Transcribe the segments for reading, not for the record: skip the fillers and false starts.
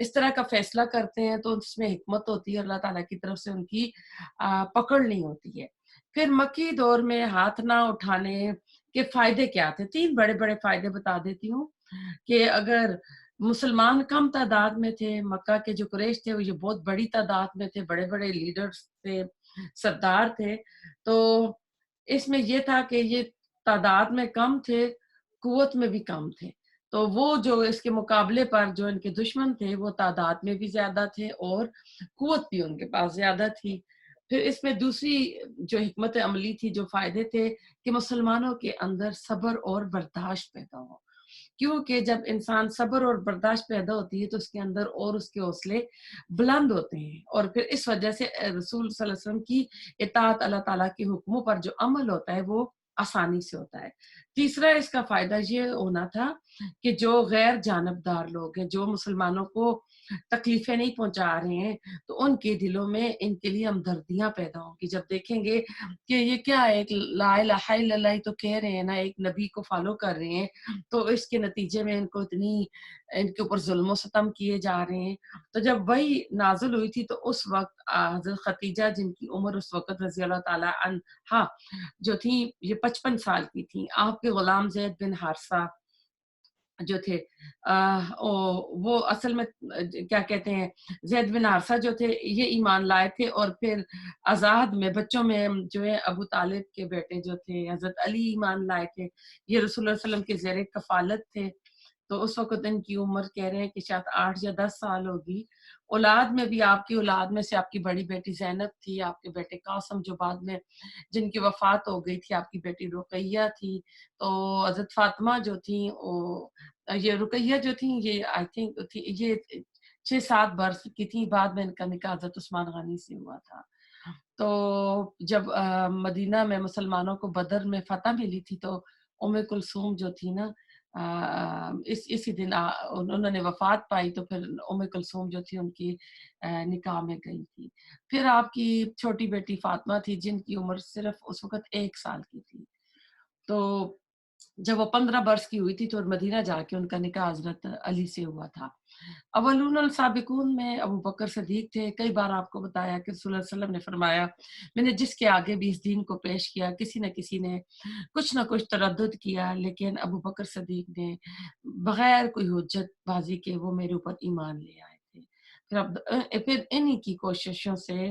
اس طرح کا فیصلہ کرتے ہیں تو اس میں حکمت ہوتی ہے، اللہ تعالیٰ کی طرف سے ان کی پکڑ نہیں ہوتی ہے۔ پھر مکی دور میں ہاتھ نہ اٹھانے کے فائدے کیا تھے؟ 3 بڑے بڑے فائدے بتا دیتی ہوں کہ اگر مسلمان کم تعداد میں تھے، مکہ کے جو قریش تھے وہ یہ بہت بڑی تعداد میں تھے، بڑے بڑے لیڈرز تھے، سردار تھے، تو اس میں یہ تھا کہ یہ تعداد میں کم تھے، قوت میں بھی کم تھے، تو وہ جو اس کے مقابلے پر جو ان کے دشمن تھے وہ تعداد میں بھی زیادہ تھے اور قوت بھی ان کے پاس زیادہ تھی۔ پھر اس میں دوسری جو حکمت عملی تھی، جو فائدے تھے کہ مسلمانوں کے اندر صبر اور برداشت پیدا ہو، کیونکہ جب انسان صبر اور برداشت پیدا ہوتی ہے تو اس کے اندر اور اس کے حوصلے بلند ہوتے ہیں، اور پھر اس وجہ سے رسول صلی اللہ علیہ وسلم کی اطاعت، اللہ تعالیٰ کے حکموں پر جو عمل ہوتا ہے وہ آسانی سے ہوتا ہے۔ تیسرا اس کا فائدہ یہ ہونا تھا کہ جو غیر جانبدار لوگ ہیں، جو مسلمانوں کو تکلیفیں نہیں پہنچا رہے ہیں، تو ان کے دلوں میں ان کے لیے ہمدردیاں پیدا ہوں گی۔ جب دیکھیں گے کہ یہ کیا ہے، ایک لا الہ الا اللہ تو کہہ رہے ہیں نا، ایک نبی کو فالو کر رہے ہیں، تو اس کے نتیجے میں ان کو ان کے اوپر ظلم و ستم کیے جا رہے ہیں۔ تو جب وہی نازل ہوئی تھی تو اس وقت حضرت خدیجہ، جن کی عمر اس وقت رضی اللہ تعالیٰ عنہا جو تھیں یہ 55 سال کی تھیں، آپ کے غلام زید بن حارثہ جو تھے، وہ اصل میں کیا کہتے ہیں، زید بن حارثہ جو تھے یہ ایمان لائے تھے، اور پھر آزاد میں بچوں میں جو ہے ابو طالب کے بیٹے جو تھے حضرت علی ایمان لائے تھے، یہ رسول اللہ صلی اللہ علیہ وسلم کے زیر کفالت تھے۔ تو اس وقت ان کی عمر کہہ رہے ہیں کہ شاید 8 یا 10 سال ہوگی۔ اولاد میں بھی آپ کی اولاد میں سے آپ کی بڑی بیٹی زینب تھی، آپ کے بیٹے قاسم جو بعد میں جن کی وفات ہو گئی تھی، آپ کی بیٹی رقیہ تھی، تو حضرت فاطمہ جو تھیں یہ رقیہ جو تھیں یہ آئی تھنک یہ 6-7 برس کی تھیں، بعد میں ان کا نکاح حضرت عثمان غنی سے ہوا تھا۔ تو جب مدینہ میں مسلمانوں کو بدر میں فتح ملی تھی تو ام کلثوم جو تھی نا، اسی دن انہوں نے وفات پائی، تو پھر ام کلثوم جو تھی ان کی نکاح میں گئی تھی۔ پھر آپ کی چھوٹی بیٹی فاطمہ تھی جن کی عمر صرف اس وقت 1 سال کی تھی، تو جب وہ 15 برس کی ہوئی تھی تو مدینہ جا کے ان کا نکاح حضرت علی سے ہوا تھا۔ اولون السابقون میں ابو بکر صدیق تھے۔ کئی بار آپ کو بتایا کہ رسول اللہ صلی اللہ علیہ وسلم نے فرمایا، میں نے جس کے آگے بھی اس دین کو پیش کیا، کسی نہ کسی نے کچھ نہ کچھ تردد کیا، لیکن ابو بکر صدیق نے بغیر کوئی حجت بازی کے وہ میرے اوپر ایمان لے آئے تھے۔ پھر انہی کی کوششوں سے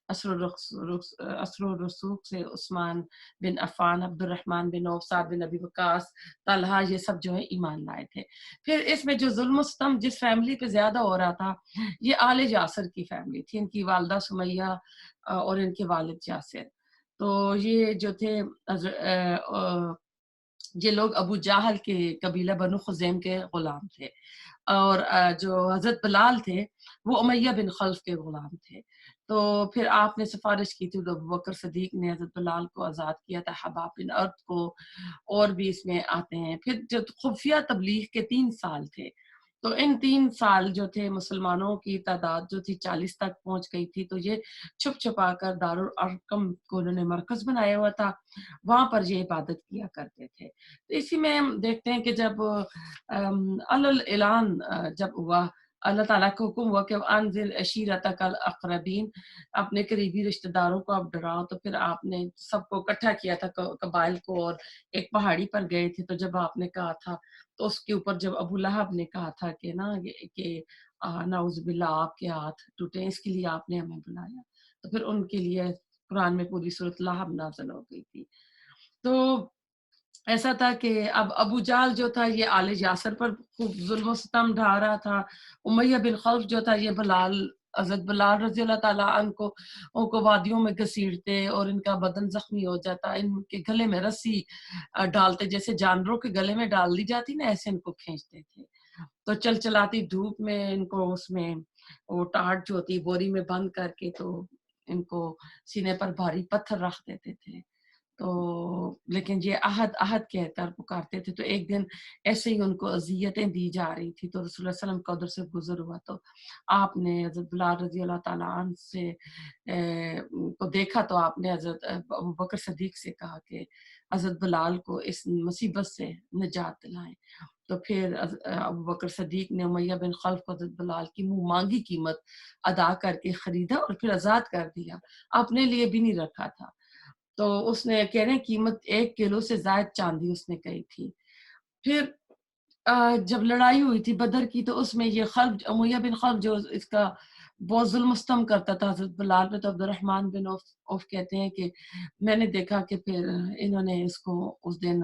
اثر و رسوخ سے عثمان بن عفان، عبد الرحمن بن عوف، سعد بن ابی وقاص، طلحہ، یہ سب جو ہے ایمان لائے تھے۔ پھر اس میں جو ظلم و ستم جس فیملی پہ زیادہ ہو رہا تھا یہ آل یاسر کی فیملی تھی، ان کی والدہ سمیہ اور ان کے والد یاسر۔ تو یہ جو تھے یہ لوگ ابو جہل کے قبیلہ بنو خزیم کے غلام تھے، اور جو حضرت بلال تھے وہ امیہ بن خلف کے غلام تھے۔ تو پھر آپ نے سفارش کی تھی تو ابو بکر صدیق نے حضرت بلال کو آزاد کیا تھا، حباب بن ارد کو، اور بھی اس میں آتے ہیں۔ پھر جو خفیہ تبلیغ کے 3 سال تھے، تو ان 3 سال جو تھے مسلمانوں کی تعداد جو تھی 40 تک پہنچ گئی تھی، تو یہ چھپ چھپا کر دارالارقم کو انہوں نے مرکز بنایا ہوا تھا، وہاں پر یہ عبادت کیا کرتے تھے۔ تو اسی میں ہم دیکھتے ہیں کہ جب اعلان جب ہوا، اللہ تعالیٰ کا حکم ہوا کہ انذر عشیرتک الاقربین، اپنے قریبی رشتہ داروں کو آپ ڈراؤ، تو پھر آپ نے سب کو اکٹھا کیا تھا قبائل کو، اور ایک پہاڑی پر گئے تھے۔ تو جب آپ نے کہا تھا تو اس کے اوپر جب ابو لہب نے کہا تھا کہ نا کہ نعوذ باللہ آپ کے ہاتھ ٹوٹے، اس کے لیے آپ نے ہمیں بلایا، تو پھر ان کے لیے قرآن میں پوری سورۃ لہب نازل ہو گئی تھی۔ تو ایسا تھا کہ اب ابو جال جو تھا یہ آل یاسر پر خوب ظلم و ستم ڈھا رہا تھا، امیہ بن خلف جو تھا یہ حضرت بلال رضی اللہ تعالیٰ عنہ کو ان کو وادیوں میں گھسیٹتے اور ان کا بدن زخمی ہو جاتا، ان کے گلے میں رسی ڈالتے، جیسے جانوروں کے گلے میں ڈال دی جاتی نا، ایسے ان کو کھینچتے تھے۔ تو چل چلاتی دھوپ میں ان کو اس میں وہ ٹاٹ جو ہوتی بوری میں بند کر کے تو ان کو سینے پر بھاری پتھر رکھ دیتے تھے۔ تو لیکن یہ عہد کہہ کر پکارتے تھے۔ تو ایک دن ایسے ہی ان کو اذیتیں دی جا رہی تھی، تو رسول اللہ صلی اللہ علیہ وسلم کا ادھر سے گزر ہوا، تو آپ نے حضرت بلال رضی اللہ تعالیٰ عنہ سے کو دیکھا، تو آپ نے حضرت ابو بکر صدیق سے کہا کہ حضرت بلال کو اس مصیبت سے نجات دلائیں۔ تو پھر ابو بکر صدیق نے امیہ بن خلف کو حضرت بلال کی منہ مانگی قیمت ادا کر کے خریدا اور پھر آزاد کر دیا، اپنے لیے بھی نہیں رکھا تھا۔ تو اس نے کہہ رہے ہیں قیمت 1 کلو سے زائد چاندی اس نے کہی تھی۔ پھر جب لڑائی ہوئی تھی بدر کی تو اس میں یہ خلف امیہ بن خلف جو اس کا بہت ظلم و ستم کرتا تھا حضرت بلال پہ، تو عبد الرحمن بن عوف کہتے ہیں کہ میں نے دیکھا کہ پھر انہوں نے اس کو اس دن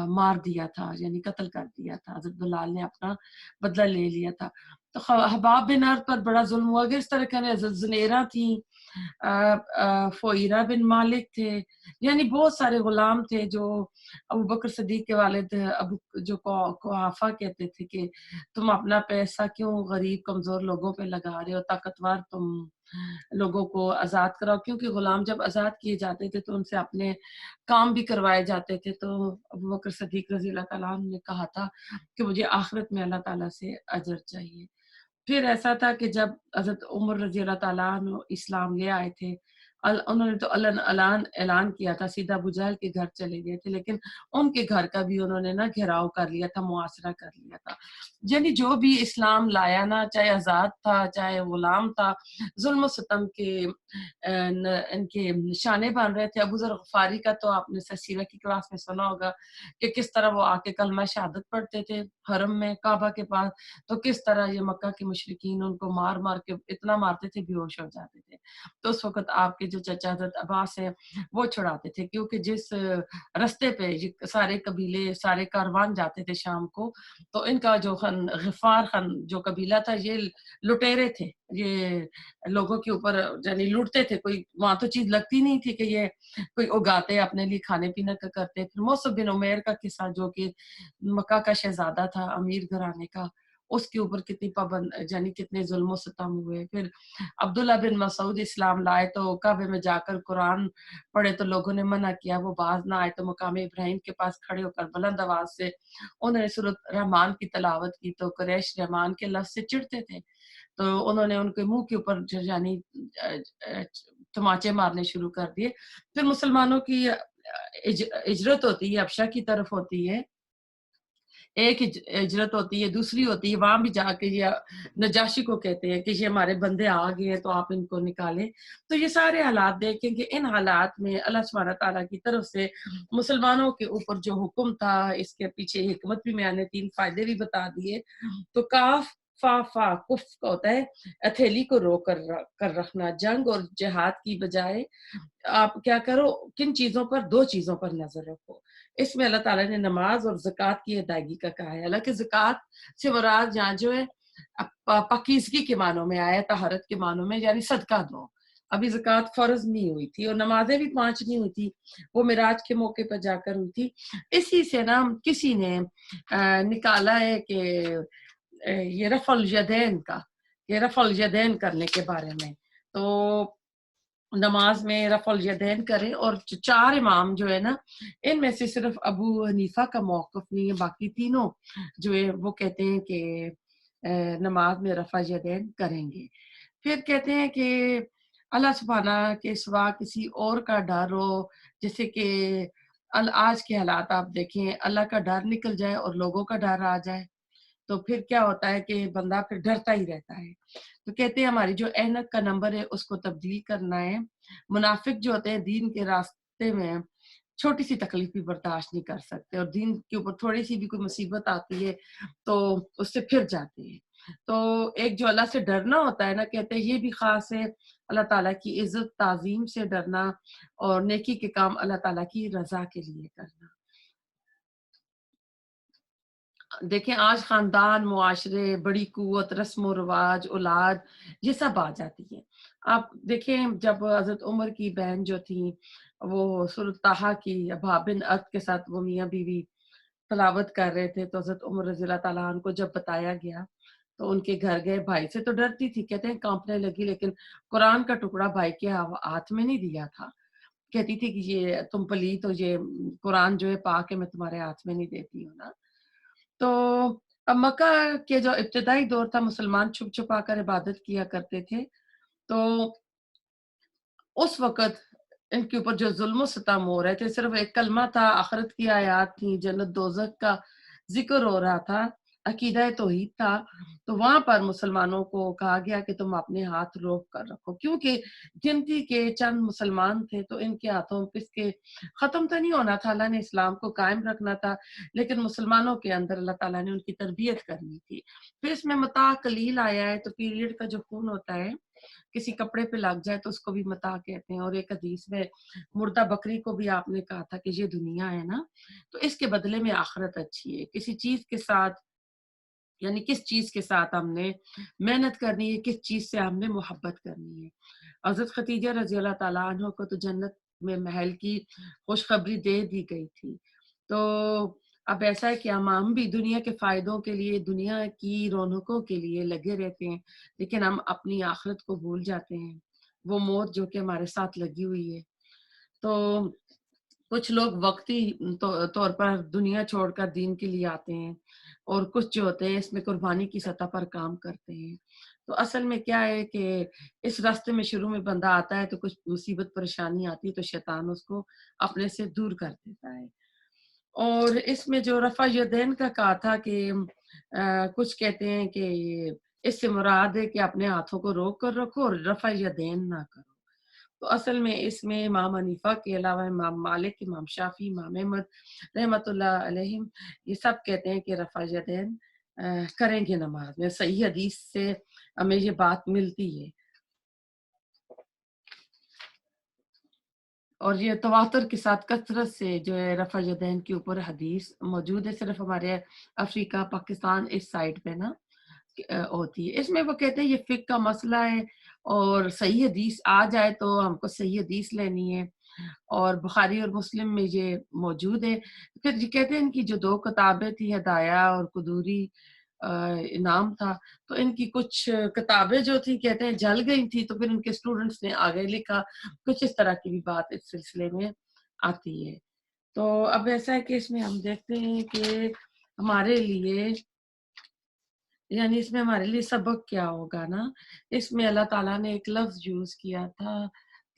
مار دیا تھا، یعنی قتل کر دیا تھا، حضرت بلال نے اپنا بدلہ لے لیا تھا۔ تو حباب بن ارد پر بڑا ظلم ہوا، اگر اس طرح کہنے حضرت زنیرہ تھیں، فوئرہ بن مالک تھے، یعنی بہت سارے غلام تھے جو ابو بکر صدیق کے والد ابو جو قحافہ کہتے تھے کہ تم اپنا پیسہ کیوں غریب کمزور لوگوں پہ لگا رہے ہو، طاقتور تم لوگوں کو آزاد کراؤ، کیونکہ غلام جب آزاد کیے جاتے تھے تو ان سے اپنے کام بھی کروائے جاتے تھے۔ تو ابو بکر صدیق رضی اللہ تعالیٰ عنہ نے کہا تھا کہ مجھے آخرت میں اللہ تعالیٰ سے اجر چاہیے۔ پھر ایسا تھا کہ جب حضرت عمر رضی اللہ تعالیٰ عنہ اسلام لے آئے تھے، انہوں نے تو اعلان کیا تھا، سیدھا ابو جہل کے گھر چلے گئے تھے، لیکن ان کے گھر کا بھی انہوں نے نا گھیراؤ کر لیا تھا، محاصرہ کر لیا تھا۔ یعنی جو بھی اسلام لایا نا، چاہے آزاد تھا چاہے غلام تھا، ظلم و ستم کے ان کے نشانے بن رہے تھے۔ ابو ذر غفاری کا تو آپ نے سیرہ کی کلاس میں سنا ہوگا کہ کس طرح وہ آ کے کلمہ شہادت پڑھتے تھے حرم میں کعبہ کے پاس، تو کس طرح یہ مکہ کے مشرکین ان کو مار مار کے اتنا مارتے تھے بے ہوش ہو جاتے تھے۔ تو اس وقت آپ کے جو چچا حضرت عباس ہیں وہ چھڑاتے تھے، کیونکہ جس رستے پہ سارے قبیلے سارے کاروان جاتے تھے شام کو، تو ان کا جو غفار جو قبیلہ تھا یہ لٹیرے تھے، یہ لوگوں کے اوپر یعنی لوٹتے تھے، کوئی وہاں تو چیز لگتی نہیں تھی کہ یہ کوئی اگاتے اپنے لیے کھانے پینے کا کرتے۔ پھر موصب بن عمیر کا قصہ جو کہ مکہ کا شہزادہ تھا امیر گھرانے کا، اس کے اوپر کتنی یعنی کتنے ظلم و ستم ہوئے۔ پھر عبداللہ بن مسعود اسلام لائے تو کعبے میں جا کر قرآن پڑھے تو لوگوں نے منع کیا، وہ باز نہ آئے تو مقام ابراہیم کے پاس کھڑے ہو کر بلند آواز سے انہوں نے سورۃ رحمان کی تلاوت کی، تو قریش رحمان کے لفظ سے چڑھتے تھے، تو انہوں نے ان کے منہ کے اوپر یعنی تماچے مارنے شروع کر دیے۔ پھر مسلمانوں کی ہجرت ہوتی ہے، ابشا کی طرف ہوتی ہے، ایک ہجرت ہوتی ہے، دوسری ہوتی ہے وہاں بھی جا کے یہ نجاشی کو کہتے ہیں کہ یہ ہمارے بندے آ گئے ہیں تو آپ ان کو نکالیں۔ تو یہ سارے حالات دیکھیں کہ ان حالات میں اللہ سبحانہ تعالیٰ کی طرف سے مسلمانوں کے اوپر جو حکم تھا، اس کے پیچھے حکمت بھی میں نے 3 فائدے بھی بتا دیے۔ تو کاف فا کف کا ہوتا ہے ہتھیلی کو رو کر رکھنا، جنگ اور جہاد کی بجائے آپ کیا کرو، کن چیزوں پر؟ 2 چیزوں پر نظر رکھو۔ اس میں اللہ تعالیٰ نے نماز اور زکوٰۃ کی ادائیگی کا کہا ہے، حالانکہ زکوٰۃ سے مراد یہاں جو ہے پاکیزگی کے معنوں میں آیا، طہارت کے معنوں میں، یعنی صدقہ دو۔ ابھی زکوٰۃ فرض نہیں ہوئی تھی اور نمازیں بھی 5 نہیں ہوئی تھی، وہ معراج کے موقع پر جا کر ہوئی تھی۔ اسی سے نا کسی نے نکالا ہے کہ یہ رفع الیدین کا، یہ رفع الیدین کرنے کے بارے میں، تو نماز میں رفع الیدین کریں، اور 4 امام جو ہے نا ان میں سے صرف ابو حنیفہ کا موقف نہیں ہے، باقی تینوں جو ہے وہ کہتے ہیں کہ نماز میں رفع الیدین کریں گے۔ پھر کہتے ہیں کہ اللہ سبحانہ کے سوا کسی اور کا ڈر ہو، جیسے کہ آج کے حالات آپ دیکھیں، اللہ کا ڈر نکل جائے اور لوگوں کا ڈر آ جائے تو پھر کیا ہوتا ہے کہ بندہ پھر ڈرتا ہی رہتا ہے۔ تو کہتے ہیں ہماری جو اینک کا نمبر ہے اس کو تبدیل کرنا ہے۔ منافق جو ہوتے ہیں دین کے راستے میں چھوٹی سی تکلیف بھی برداشت نہیں کر سکتے، اور دین کے اوپر تھوڑی سی بھی کوئی مصیبت آتی ہے تو اس سے پھر جاتے ہیں۔ تو ایک جو اللہ سے ڈرنا ہوتا ہے نا، کہتے ہیں یہ بھی خاص ہے، اللہ تعالیٰ کی عزت تعظیم سے ڈرنا اور نیکی کے کام اللہ تعالیٰ کی رضا کے لیے کرنا۔ دیکھیں آج خاندان، معاشرے، بڑی قوت، رسم و رواج، اولاد، یہ سب آ جاتی ہے۔ آپ دیکھیں جب حضرت عمر کی بہن جو تھی وہ سورۃ طٰہٰ کی حباب بن ارد کے ساتھ وہ میاں بیوی تلاوت کر رہے تھے، تو حضرت عمر رضی اللہ تعالیٰ عنہ کو جب بتایا گیا تو ان کے گھر گئے، بھائی سے تو ڈرتی تھی، کہتے ہیں کانپنے لگی، لیکن قرآن کا ٹکڑا بھائی کے ہاتھ میں نہیں دیا تھا، کہتی تھی کہ یہ تم پلیت ہو، یہ قرآن جو ہے پاک ہے، میں تمہارے ہاتھ میں نہیں دیتی ہوں نا۔ تو اب مکہ کے جو ابتدائی دور تھا مسلمان چھپ چھپا کر عبادت کیا کرتے تھے، تو اس وقت ان کے اوپر جو ظلم و ستم ہو رہے تھے، صرف ایک کلمہ تھا، آخرت کی آیات تھی، جنت دوزخ کا ذکر ہو رہا تھا، عقیدہ توحید تھا، تو وہاں پر مسلمانوں کو کہا گیا کہ تم اپنے ہاتھ روک کر رکھو، کیونکہ گنتی کے چند مسلمان تھے تو ان کے ہاتھوں پس کے ختم تو نہیں ہونا تھا، اللہ نے اسلام کو قائم رکھنا تھا، لیکن مسلمانوں کے اندر اللہ تعالیٰ نے ان کی تربیت کرنی تھی۔ پھر اس میں متاع قلیل آیا ہے، تو پیریڈ کا جو خون ہوتا ہے کسی کپڑے پہ لگ جائے تو اس کو بھی متاع کہتے ہیں، اور ایک حدیث میں مردہ بکری کو بھی آپ نے کہا تھا کہ یہ دنیا ہے نا، تو اس کے بدلے میں آخرت اچھی ہے۔ کسی چیز کے ساتھ، یعنی کس چیز کے ساتھ ہم نے محنت کرنی ہے، کس چیز سے ہم نے محبت کرنی ہے۔ حضرت خدیجہ رضی اللہ تعالیٰ عنہ کو تو جنت میں محل کی خوشخبری دے دی گئی تھی، تو اب ایسا ہے کہ ہم بھی دنیا کے فائدوں کے لیے، دنیا کی رونقوں کے لیے لگے رہتے ہیں، لیکن ہم اپنی آخرت کو بھول جاتے ہیں، وہ موت جو کہ ہمارے ساتھ لگی ہوئی ہے۔ تو کچھ لوگ وقتی طور پر دنیا چھوڑ کر دین کے لیے آتے ہیں، اور کچھ جو ہوتے ہیں اس میں قربانی کی سطح پر کام کرتے ہیں۔ تو اصل میں کیا ہے کہ اس راستے میں شروع میں بندہ آتا ہے تو کچھ مصیبت پریشانی آتی ہے تو شیطان اس کو اپنے سے دور کر دیتا ہے۔ اور اس میں جو رفع یدین کا کہا تھا کہ کچھ کہتے ہیں کہ اس سے مراد ہے کہ اپنے ہاتھوں کو روک کر رکھو اور رفع یدین نہ کرو۔ تو اصل میں اس میں امام حنیفہ کے علاوہ امام مالک، امام شافی، امام احمد رحمۃ اللہ علیہم یہ سب کہتے ہیں کہ رفع یدین کریں گے نماز میں، صحیح حدیث سے ہمیں یہ بات ملتی ہے۔ اور یہ تواتر کے ساتھ کثرت سے جو ہے رفع یدین کے اوپر حدیث موجود ہے، صرف ہمارے افریقہ پاکستان اس سائڈ پہ نا ہوتی ہے۔ اس میں وہ کہتے ہیں یہ فقہ کا مسئلہ ہے، اور صحیح حدیث آ جائے تو ہم کو صحیح حدیث لینی ہے، اور بخاری اور مسلم میں یہ موجود ہے۔ پھر یہ کہتے ہیں ان کی جو دو کتابیں تھی، ہدایہ اور قدوری انعام تھا، تو ان کی کچھ کتابیں جو تھی کہتے ہیں جل گئی تھی، تو پھر ان کے اسٹوڈنٹس نے آگے لکھا، کچھ اس طرح کی بھی بات اس سلسلے میں آتی ہے۔ تو اب ایسا ہے کہ اس میں ہم دیکھتے ہیں کہ ہمارے لیے، یعنی اس میں ہمارے لیے سبق کیا ہوگا نا، اس میں اللہ تعالیٰ نے ایک لفظ یوز کیا تھا،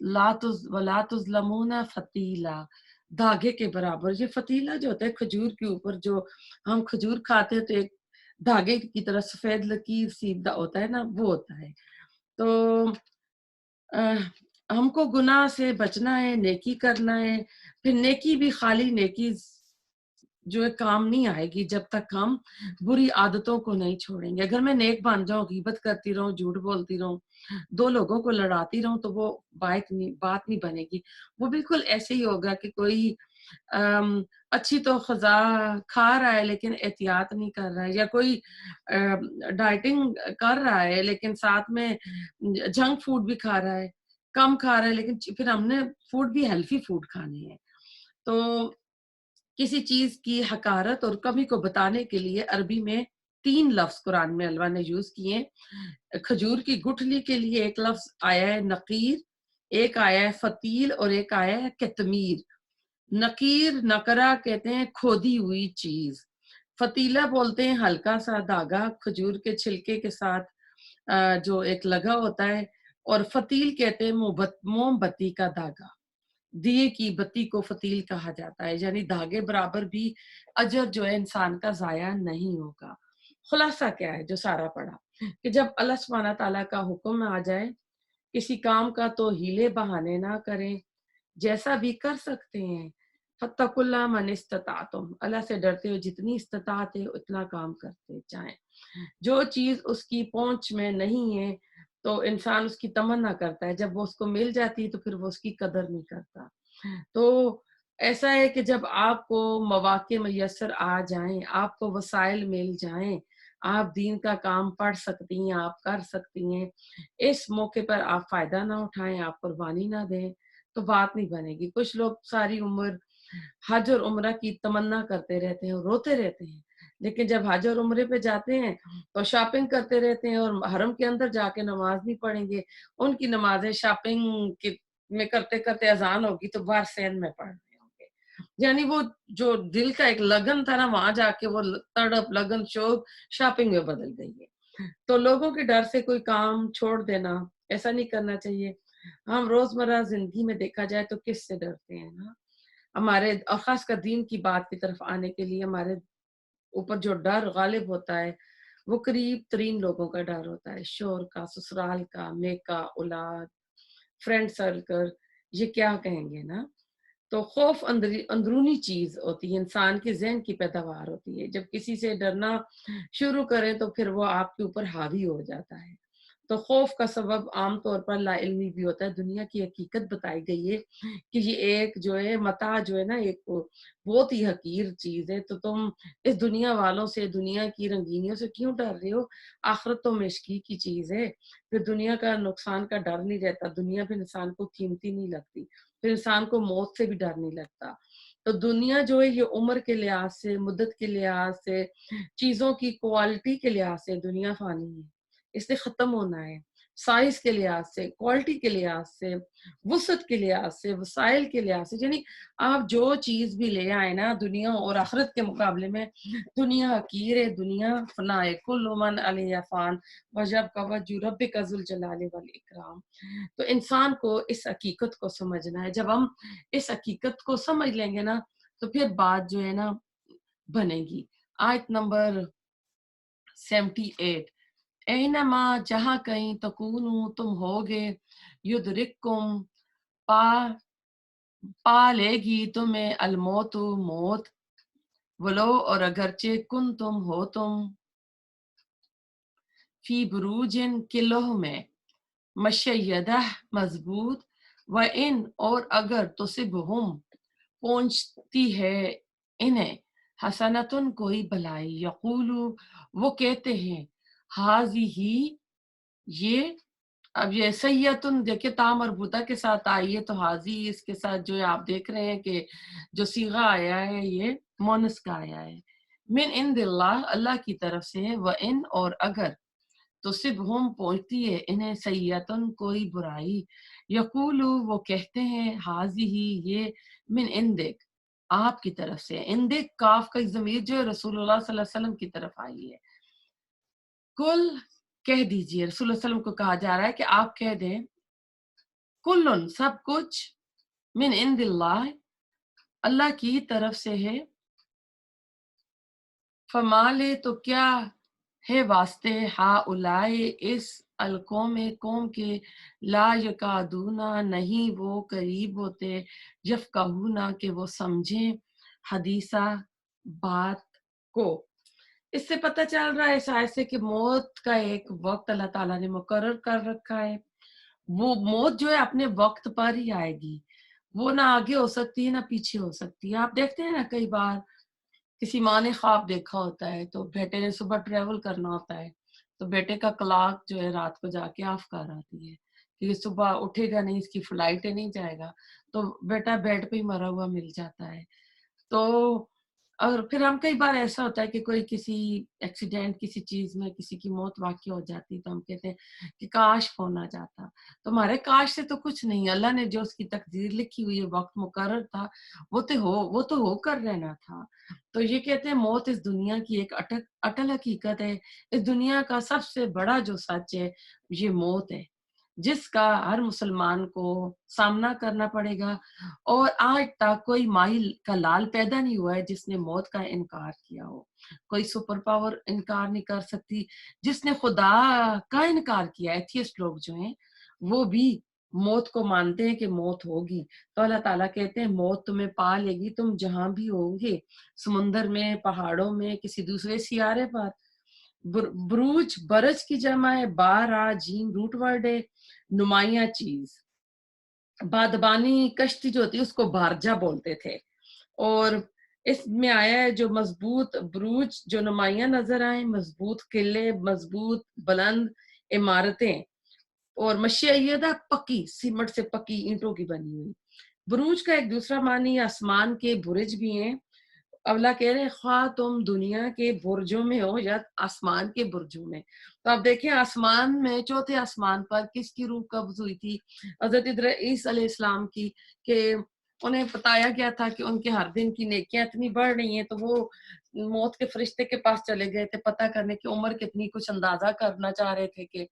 وَلَا تُظْلَمُونَ فَتِیلًا، دھاگے کے برابر۔ یہ فتیلہ جو ہوتا ہے کھجور کے اوپر جو ہم کھجور کھاتے ہیں تو ایک دھاگے کی طرح سفید لکیر سیدھا ہوتا ہے نا، وہ ہوتا ہے۔ تو ہم کو گناہ سے بچنا ہے، نیکی کرنا ہے، پھر نیکی بھی خالی نیکی جو ہے کام نہیں آئے گی جب تک ہم بری عادتوں کو نہیں چھوڑیں گے۔ اگر میں نیک بن جاؤں، غیبت کرتی رہوں، جھوٹ بولتی رہوں، دو لوگوں کو لڑاتی رہوں، تو وہ بات نہیں بنے گی۔ وہ بالکل ایسے ہی ہوگا کہ کوئی اچھی تو غذا کھا رہا ہے لیکن احتیاط نہیں کر رہا ہے، یا کوئی ڈائٹنگ کر رہا ہے لیکن ساتھ میں جنک فوڈ بھی کھا رہا ہے، کم کھا رہا ہے، لیکن پھر ہم نے فوڈ بھی ہیلتھی فوڈ کھانے ہیں۔ تو کسی چیز کی حقارت اور کمی کو بتانے کے لیے عربی میں 3 لفظ قرآن میں اللہ نے یوز کیے۔ کھجور کی گٹھلی کے لیے ایک لفظ آیا ہے نقیر، ایک آیا ہے فتیل، اور ایک آیا ہے کتمیر۔ نقیر نقرہ کہتے ہیں کھودی ہوئی چیز، فتیلہ بولتے ہیں ہلکا سا دھاگا کھجور کے چھلکے کے ساتھ جو ایک لگا ہوتا ہے، اور فتیل کہتے ہیں موم بتی کا دھاگا، دیے کی بتی کو فتیل کہا جاتا ہے، یعنی دھاگے برابر بھی اجر جو ہے انسان کا ضائع نہیں ہوگا۔ خلاصہ کیا ہے جو سارا پڑا کہ جب اللہ سبحانہ تعالیٰ کا حکم آ جائے کسی کام کا تو ہیلے بہانے نہ کریں، جیسا بھی کر سکتے ہیں، فاتقوا اللہ من استطعتم، اللہ سے ڈرتے ہو جتنی استطاعت ہے اتنا کام کرتے جائیں۔ جو چیز اس کی پہنچ میں نہیں ہے تو انسان اس کی تمنا کرتا ہے، جب وہ اس کو مل جاتی ہے تو پھر وہ اس کی قدر نہیں کرتا۔ تو ایسا ہے کہ جب آپ کو مواقع میسر آ جائیں، آپ کو وسائل مل جائیں، آپ دین کا کام پڑھ سکتی ہیں، آپ کر سکتی ہیں، اس موقع پر آپ فائدہ نہ اٹھائیں، آپ قربانی نہ دیں تو بات نہیں بنے گی۔ کچھ لوگ ساری عمر حج اور عمرہ کی تمنا کرتے رہتے ہیں اور روتے رہتے ہیں، لیکن جب حج اور عمرے پہ جاتے ہیں تو شاپنگ کرتے رہتے ہیں، اور حرم کے اندر جا کے نماز نہیں پڑھیں گے۔ ان کی نمازیں شاپنگ میں کرتے کرتے اذان ہوگی تو باہر سین میں پڑھ رہے ہوں گے، یعنی وہ جو دل کا ایک لگن تھا نا، وہاں جا کے وہ تڑپ لگن شوق شاپنگ میں بدل گئی ہے۔ تو لوگوں کے ڈر سے کوئی کام چھوڑ دینا ایسا نہیں کرنا چاہیے۔ ہم روزمرہ زندگی میں دیکھا جائے تو کس سے ڈرتے ہیں نا؟ ہمارے اور خاص کر دین کی بات کی طرف آنے کے لیے ہمارے اوپر جو ڈر غالب ہوتا ہے وہ قریب ترین لوگوں کا ڈر ہوتا ہے، شوہر کا، سسرال کا، میکا، اولاد، فرینڈ سرکل، یہ کیا کہیں گے نا؟ تو خوف اندرونی چیز ہوتی ہے، انسان کے ذہن کی پیداوار ہوتی ہے، جب کسی سے ڈرنا شروع کریں تو پھر وہ آپ کے اوپر حاوی ہو جاتا ہے۔ تو خوف کا سبب عام طور پر لا علمی بھی ہوتا ہے، دنیا کی حقیقت بتائی گئی ہے کہ یہ ایک جو ہے متاع جو ہے نا، ایک بہت ہی حقیر چیز ہے، تو تم اس دنیا والوں سے، دنیا کی رنگینیوں سے کیوں ڈر رہے ہو؟ آخرت تو مشکی کی چیز ہے، پھر دنیا کا نقصان کا ڈر نہیں رہتا، دنیا پھر انسان کو قیمتی نہیں لگتی، پھر انسان کو موت سے بھی ڈر نہیں لگتا۔ تو دنیا جو ہے یہ عمر کے لحاظ سے، مدت کے لحاظ سے، چیزوں کی کوالٹی کے لحاظ سے دنیا فانی ہے، اس نے ختم ہونا ہے، سائز کے لحاظ سے، کوالٹی کے لحاظ سے، وسعت کے لحاظ سے، وسائل کے لحاظ سے، یعنی آپ جو چیز بھی لے آئے نا دنیا اور آخرت کے مقابلے میں، دنیا حقیر ہے، دنیا فنا ہے، کل من علیہ فان وجب کا وجہ ربک ذو الجلال والاکرام۔ تو انسان کو اس حقیقت کو سمجھنا ہے، جب ہم اس حقیقت کو سمجھ لیں گے نا تو پھر بات جو ہے نا بنے گی۔ آیت نمبر 78، اینما جہاں کہیں تکونو تم ہوگے، یدرککم پا لے گی تمہیں الموت موت، ولو اور اگرچہ کن تم ہو تم فی بروجن قلعوں میں مشیدہ مضبوط، و ان اور اگر تصبہم پہنچتی ہے انہیں حسنتن کوئی بلائی، یقولو وہ کہتے ہیں حاضی ہی یہ، اب یہ سیئتن دیکھیں تا مربوطہ کے ساتھ آئی ہے تو حاضی اس کے ساتھ جو ہے آپ دیکھ رہے ہیں کہ جو صیغہ آیا ہے یہ مونس کا آیا ہے، من عند اللہ اللہ کی طرف سے، و ان اور اگر تو صبحم پہنچتی ہے انہیں سیئتن کوئی برائی، یقولو وہ کہتے ہیں حاضی ہی یہ من عندک آپ کی طرف سے، عندک کاف کا ضمیر جو ہے رسول اللہ صلی اللہ علیہ وسلم کی طرف آئی ہے، کل کہہ دیجئے، رسول اللہ علیہ وسلم کو کہا جا رہا ہے کہ آپ کہہ دیں کلن سب کچھ من عند اللہ اللہ کی طرف سے ہے، فمالے تو کیا ہے واسطے ہا اولائے اس القوم قوم کے، لا یکادونا نہیں وہ قریب ہوتے، یفقہونا کہ وہ سمجھیں، حدیثہ بات کو۔ اس سے پتہ چل رہا ہے اس آیت سے کہ موت کا ایک وقت اللہ تعالیٰ نے مقرر کر رکھا ہے، وہ موت جو ہے اپنے وقت پر ہی آئے گی، وہ نہ آگے ہو سکتی ہے نہ پیچھے ہو سکتی ہے۔ آپ دیکھتے ہیں نا کئی بار کسی ماں نے خواب دیکھا ہوتا ہے تو بیٹے نے صبح ٹریول کرنا ہوتا ہے تو بیٹے کا کلاک جو ہے رات کو جا کے آف کر آتی ہے کہ یہ صبح اٹھے گا نہیں، اس کی فلائٹ ہے، نہیں جائے گا، تو بیٹا بیڈ پہ ہی مرا ہوا مل جاتا ہے۔ تو اور پھر ہم کئی بار ایسا ہوتا ہے کہ کوئی کسی ایکسیڈنٹ کسی چیز میں کسی کی موت واقع ہو جاتی تو ہم کہتے ہیں کہ کاش فون آ جاتا، تو ہمارے کاش سے تو کچھ نہیں، اللہ نے جو اس کی تقدیر لکھی ہوئی ہے، وقت مقرر تھا، وہ تو ہو کر رہنا تھا۔ تو یہ کہتے ہیں موت اس دنیا کی ایک اٹل حقیقت ہے، اس دنیا کا سب سے بڑا جو سچ ہے یہ موت ہے، جس کا ہر مسلمان کو سامنا کرنا پڑے گا، اور آج تک کوئی مائی کا لال پیدا نہیں ہوا ہے جس نے موت کا انکار کیا ہو، کوئی سپر پاور انکار نہیں کر سکتی، جس نے خدا کا انکار کیا، ایتھیسٹ لوگ جو ہیں وہ بھی موت کو مانتے ہیں کہ موت ہوگی، تو اللہ تعالیٰ کہتے ہیں موت تمہیں پا لے گی تم جہاں بھی ہوں گے، سمندر میں، پہاڑوں میں، کسی دوسرے سیارے پر۔ بروج برج کی جمع ہے، بارا جیم روٹ ورڈ ہے، نمایاں چیز، بادبانی کشتی جو ہوتی ہے اس کو بارجہ بولتے تھے، اور اس میں آیا ہے جو مضبوط بروج جو نمایاں نظر آئیں، مضبوط قلعے، مضبوط بلند عمارتیں، اور مشیدہ پکی، سیمنٹ سے پکی اینٹوں کی بنی ہوئی۔ بروج کا ایک دوسرا معنی آسمان کے برج بھی ہیں، اللہ کہہ رہے ہیں خواہ تم دنیا کے برجوں میں ہو یا آسمان کے برجوں میں۔ تو آپ دیکھیں آسمان میں، چوتھے آسمان پر کس کی روح قبض ہوئی تھی؟ حضرت ادریس علیہ السلام کی، کہ انہیں بتایا گیا تھا کہ ان کے ہر دن کی نیکیاں اتنی بڑھ رہی ہیں، تو وہ موت کے فرشتے کے پاس چلے گئے تھے پتہ کرنے کی عمر کتنی، کچھ اندازہ کرنا چاہ رہے تھے کہ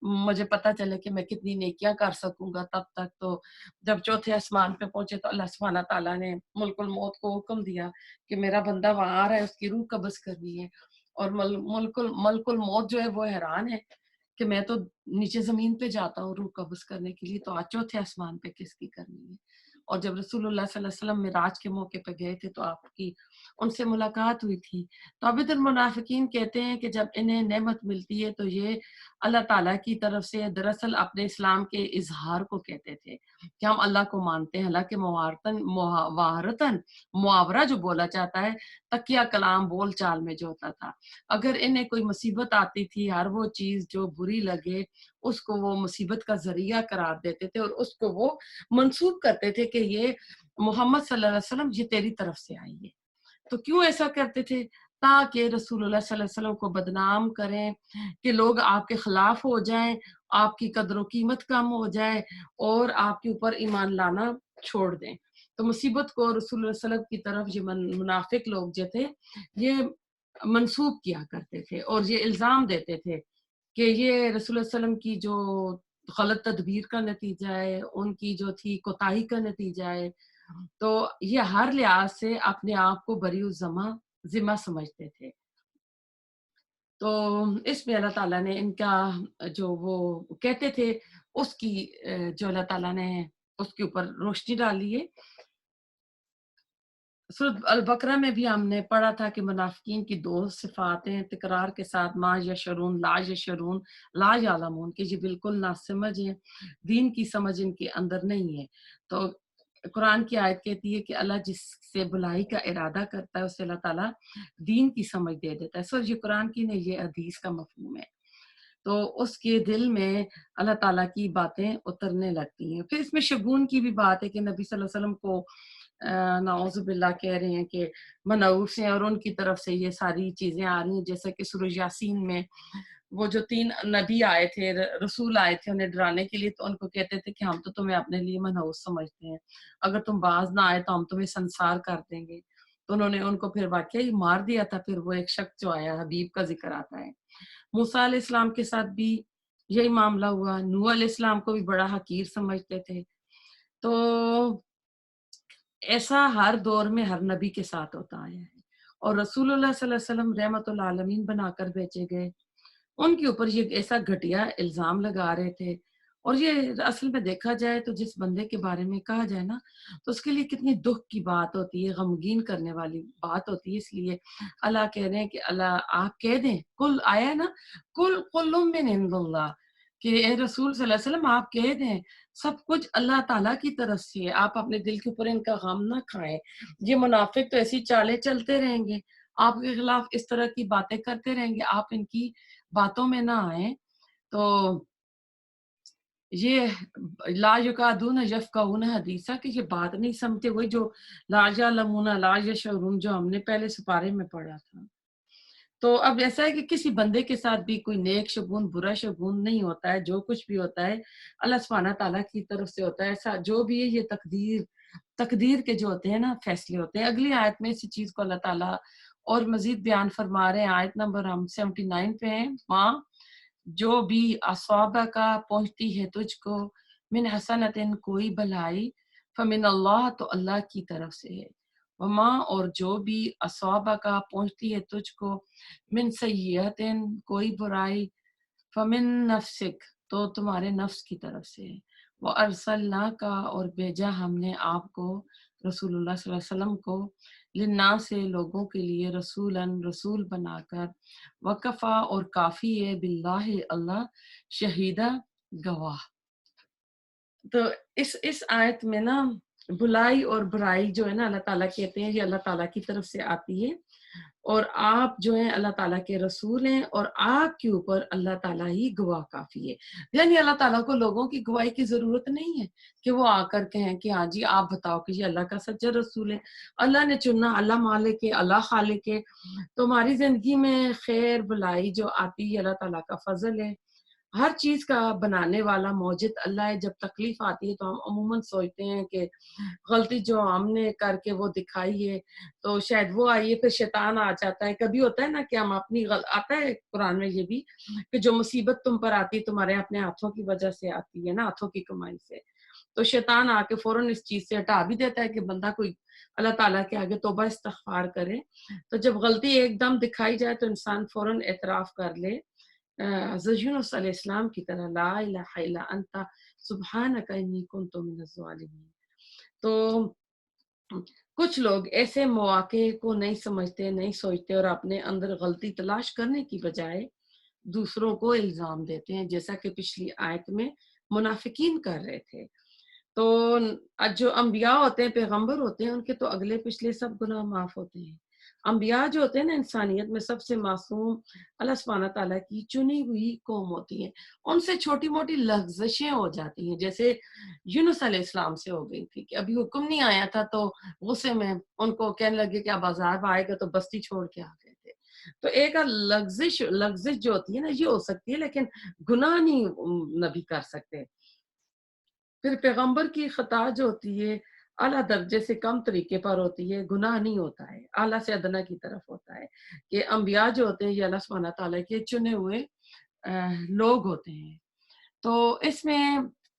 مجھے پتہ چلے کہ میں کتنی نیکیاں کر سکوں گا تب تک. تو جب چوتھے آسمان پہ پہنچے تو اللہ سبحانہ تعالیٰ نے ملک الموت کو حکم دیا کہ میرا بندہ وہاں آ رہا ہے، اس کی روح قبض کرنی ہے. اور ملک الموت جو ہے وہ حیران ہے کہ میں تو نیچے زمین پہ جاتا ہوں روح قبض کرنے کے لیے، تو آج چوتھے آسمان پہ کس کی کرنی ہے. اور جب رسول اللہ صلی اللہ علیہ وسلم معراج کے موقع پہ گئے تھے تو آپ کی ان سے ملاقات ہوئی تھی. تو عبد المنافقین کہتے ہیں کہ جب انہیں نعمت ملتی ہے تو یہ اللہ تعالیٰ کی طرف سے دراصل اپنے اسلام کے اظہار کو کہتے تھے کہ ہم اللہ کو مانتے ہیں. حالانکہ محاورتاً محاورہ جو بولا جاتا ہے تکیہ کلام بول چال میں جو ہوتا تھا، اگر انہیں کوئی مصیبت آتی تھی ہر وہ چیز جو بری لگے اس کو وہ مصیبت کا ذریعہ قرار دیتے تھے اور اس کو وہ منسوب کرتے تھے کہ یہ محمد صلی اللہ علیہ وسلم یہ تیری طرف سے آئی ہے. تو کیوں ایسا کرتے تھے؟ تاکہ رسول اللہ صلی اللہ علیہ وسلم کو بدنام کریں، کہ لوگ آپ کے خلاف ہو جائیں، آپ کی قدر و قیمت کم ہو جائے اور آپ کے اوپر ایمان لانا چھوڑ دیں. تو مصیبت کو رسول اللہ صلی اللہ علیہ وسلم کی طرف یہ منافق لوگ جو تھے یہ منسوب کیا کرتے تھے اور یہ الزام دیتے تھے کہ یہ رسول اللہ علیہ وسلم کی جو غلط تدبیر کا نتیجہ ہے، ان کی جو تھی کوتاہی کا نتیجہ ہے. تو یہ ہر لحاظ سے اپنے آپ کو بری ذمہ سمجھتے تھے. تو اس میں اللہ تعالیٰ نے ان کا جو وہ کہتے تھے اس کی جو اللہ تعالیٰ نے اس کے اوپر روشنی ڈالی ہے. سورۃ البقرہ میں بھی ہم نے پڑھا تھا کہ منافقین کی دو صفات ہیں تکرار کے ساتھ، ما یشرون لا یشرون لا یعلمون، کہ یہ بالکل نہ سمجھ ہیں، دین کی سمجھ ان کے اندر نہیں ہے. تو قرآن کی آیت کہتی ہے کہ اللہ جس سے بلائی کا ارادہ کرتا ہے اسے اللہ تعالیٰ دین کی سمجھ دے دیتا ہے. سر یہ قرآن کی نہیں، یہ حدیث کا مفہوم ہے. تو اس کے دل میں اللہ تعالیٰ کی باتیں اترنے لگتی ہیں. پھر اس میں شگون کی بھی بات ہے کہ نبی صلی اللہ علیہ وسلم کو نعوذ باللہ کہہ رہے ہیں کہ منعوس ہیں اور ان کی طرف سے یہ ساری چیزیں آ رہی ہیں، جیسے کہ سورہ یاسین میں وہ جو 3 نبی آئے تھے، رسول آئے تھے انہیں ڈرانے کے لیے، تو ان کو کہتے تھے کہ ہم تو تمہیں اپنے لیے منحوس سمجھتے ہیں، اگر تم باز نہ آئے تو ہم تمہیں سنسار کر دیں گے. تو انہوں نے ان کو پھر واقعی مار دیا تھا. پھر وہ ایک شخص جو آیا، حبیب کا ذکر آتا ہے. موسیٰ علیہ السلام کے ساتھ بھی یہی معاملہ ہوا. نوح علیہ السلام کو بھی بڑا حقیر سمجھتے تھے. تو ایسا ہر دور میں ہر نبی کے ساتھ ہوتا آیا ہے. اور رسول اللہ صلی اللہ علیہ وسلم رحمت العالمین بنا کر بھیجے گئے، ان کے اوپر یہ ایسا گھٹیا الزام لگا رہے تھے. اور یہ اصل میں دیکھا جائے تو جس بندے کے بارے میں کہا جائے نا تو اس کے لیے کتنی دکھ کی بات ہوتی ہے، غمگین کرنے والی بات ہوتی ہے. اس لیے اللہ کہہ رہے ہیں کہ اللہ آپ کہہ دیں، کل آیا ہے نا، کل من عند اللہ، کہ اے رسول صلی اللہ علیہ وسلم آپ کہہ دیں سب کچھ اللہ تعالیٰ کی طرف سے ہے، آپ اپنے دل کے اوپر ان کا غم نہ کھائیں. یہ منافق تو ایسی چالیں چلتے رہیں گے، آپ کے خلاف اس طرح کی باتیں کرتے رہیں گے، آپ ان کی باتوں میں نہ آئیں. تو یہ لا یکادون یفقہون حدیثا، کہ یہ بات نہیں سمجھتے، وہی جو لا یعلمون لا یشعرون جو ہم نے پہلے سپارے میں پڑھا تھا. تو اب ایسا ہے کہ کسی بندے کے ساتھ بھی کوئی نیک شگون برا شگون نہیں ہوتا ہے، جو کچھ بھی ہوتا ہے اللہ سبحانہ تعالیٰ کی طرف سے ہوتا ہے. ایسا جو بھی ہے یہ تقدیر کے جو ہوتے ہیں نا فیصلے ہوتے ہیں. اگلی آیت میں اسی چیز کو اللہ تعالیٰ اور مزید بیان فرما رہے ہیں. آیت نمبر ہم 79 پہ ہیں. ماں جو بھی اصابہ کا پہنچتی ہے تجھ کو من حسنتن کوئی بھلائی فمن اللہ تو اللہ کی طرف سے ہے. وما اور جو بھی اصابہ کا پہنچتی ہے تجھ کو من سیئتن کوئی برائی فمن نفسک تو تمہارے نفس کی طرف سے ہے. وارسلنا کا اور بھیجا ہم نے آپ کو رسول اللہ صلی اللہ علیہ وسلم کو للناس سے لوگوں کے لیے رسول بنا کر وکفا اور کافی ہے باللہ اللہ شہیدہ گواہ. تو اس آیت میں نا بلائی اور برائی جو ہے نا اللہ تعالیٰ کہتے ہیں یہ اللہ تعالیٰ کی طرف سے آتی ہے اور آپ جو ہیں اللہ تعالیٰ کے رسول ہیں اور آپ کے اوپر اللہ تعالیٰ ہی گواہ کافی ہے. یعنی اللہ تعالیٰ کو لوگوں کی گواہی کی ضرورت نہیں ہے کہ وہ آ کر کہیں کہ ہاں جی آپ بتاؤ کہ یہ اللہ کا سچا رسول ہے. اللہ نے چننا، اللہ مالک ہے، اللہ خالق ہے. تو ہماری زندگی میں خیر بلائی جو آتی ہے اللہ تعالیٰ کا فضل ہے. ہر چیز کا بنانے والا موجد اللہ ہے. جب تکلیف آتی ہے تو ہم عموماً سوچتے ہیں کہ غلطی جو ہم نے کر کے وہ دکھائی ہے تو شاید وہ آئی ہے، پھر شیطان آ جاتا ہے. کبھی ہوتا ہے نا کہ ہم اپنی آتا ہے قرآن میں یہ بھی کہ جو مصیبت تم پر آتی ہے تمہارے اپنے ہاتھوں کی وجہ سے آتی ہے نا، ہاتھوں کی کمائی سے. تو شیطان آ کے فوراً اس چیز سے ہٹا بھی دیتا ہے کہ بندہ کوئی اللہ تعالیٰ کے آگے توبہ استغفار کرے. تو جب غلطی ایک دم دکھائی جائے تو انسان فوراً اعتراف کر لے، حضرت یونس علیہ السلام کی طرح لا الہ الا انت سبحانک انی کنت من الظالمین. تو کچھ لوگ ایسے مواقع کو نہیں سمجھتے، نہیں سوچتے اور اپنے اندر غلطی تلاش کرنے کی بجائے دوسروں کو الزام دیتے ہیں، جیسا کہ پچھلی آیت میں منافقین کر رہے تھے. تو جو انبیاء ہوتے ہیں، پیغمبر ہوتے ہیں، ان کے تو اگلے پچھلے سب گناہ معاف ہوتے ہیں. انبیاء جو ہوتے ہیں نا انسانیت میں سب سے معصوم اللہ سبحانہ تعالیٰ کی چنی ہوئی قوم ہوتی ہیں. ان سے چھوٹی موٹی لغزشیں ہو جاتی ہیں، جیسے یونس علیہ السلام سے ہو گئی تھی کہ ابھی حکم نہیں آیا تھا تو غصے میں ان کو کہنے لگے کہ اب عذاب آئے گا، تو بستی چھوڑ کے آ گئے تھے. تو ایک لغزش جو ہوتی ہے نا یہ ہو سکتی ہے، لیکن گناہ نہیں نبی کر سکتے. پھر پیغمبر کی خطا جو ہوتی ہے اعلیٰ درجے سے کم طریقے پر ہوتی ہے، گناہ نہیں ہوتا ہے، اعلیٰ سے ادنا کی طرف ہوتا ہے. کہ انبیاء جو ہوتے ہیں یہ اللہ سبحانہ تعالیٰ کے چنے ہوئے لوگ ہوتے ہیں. تو اس میں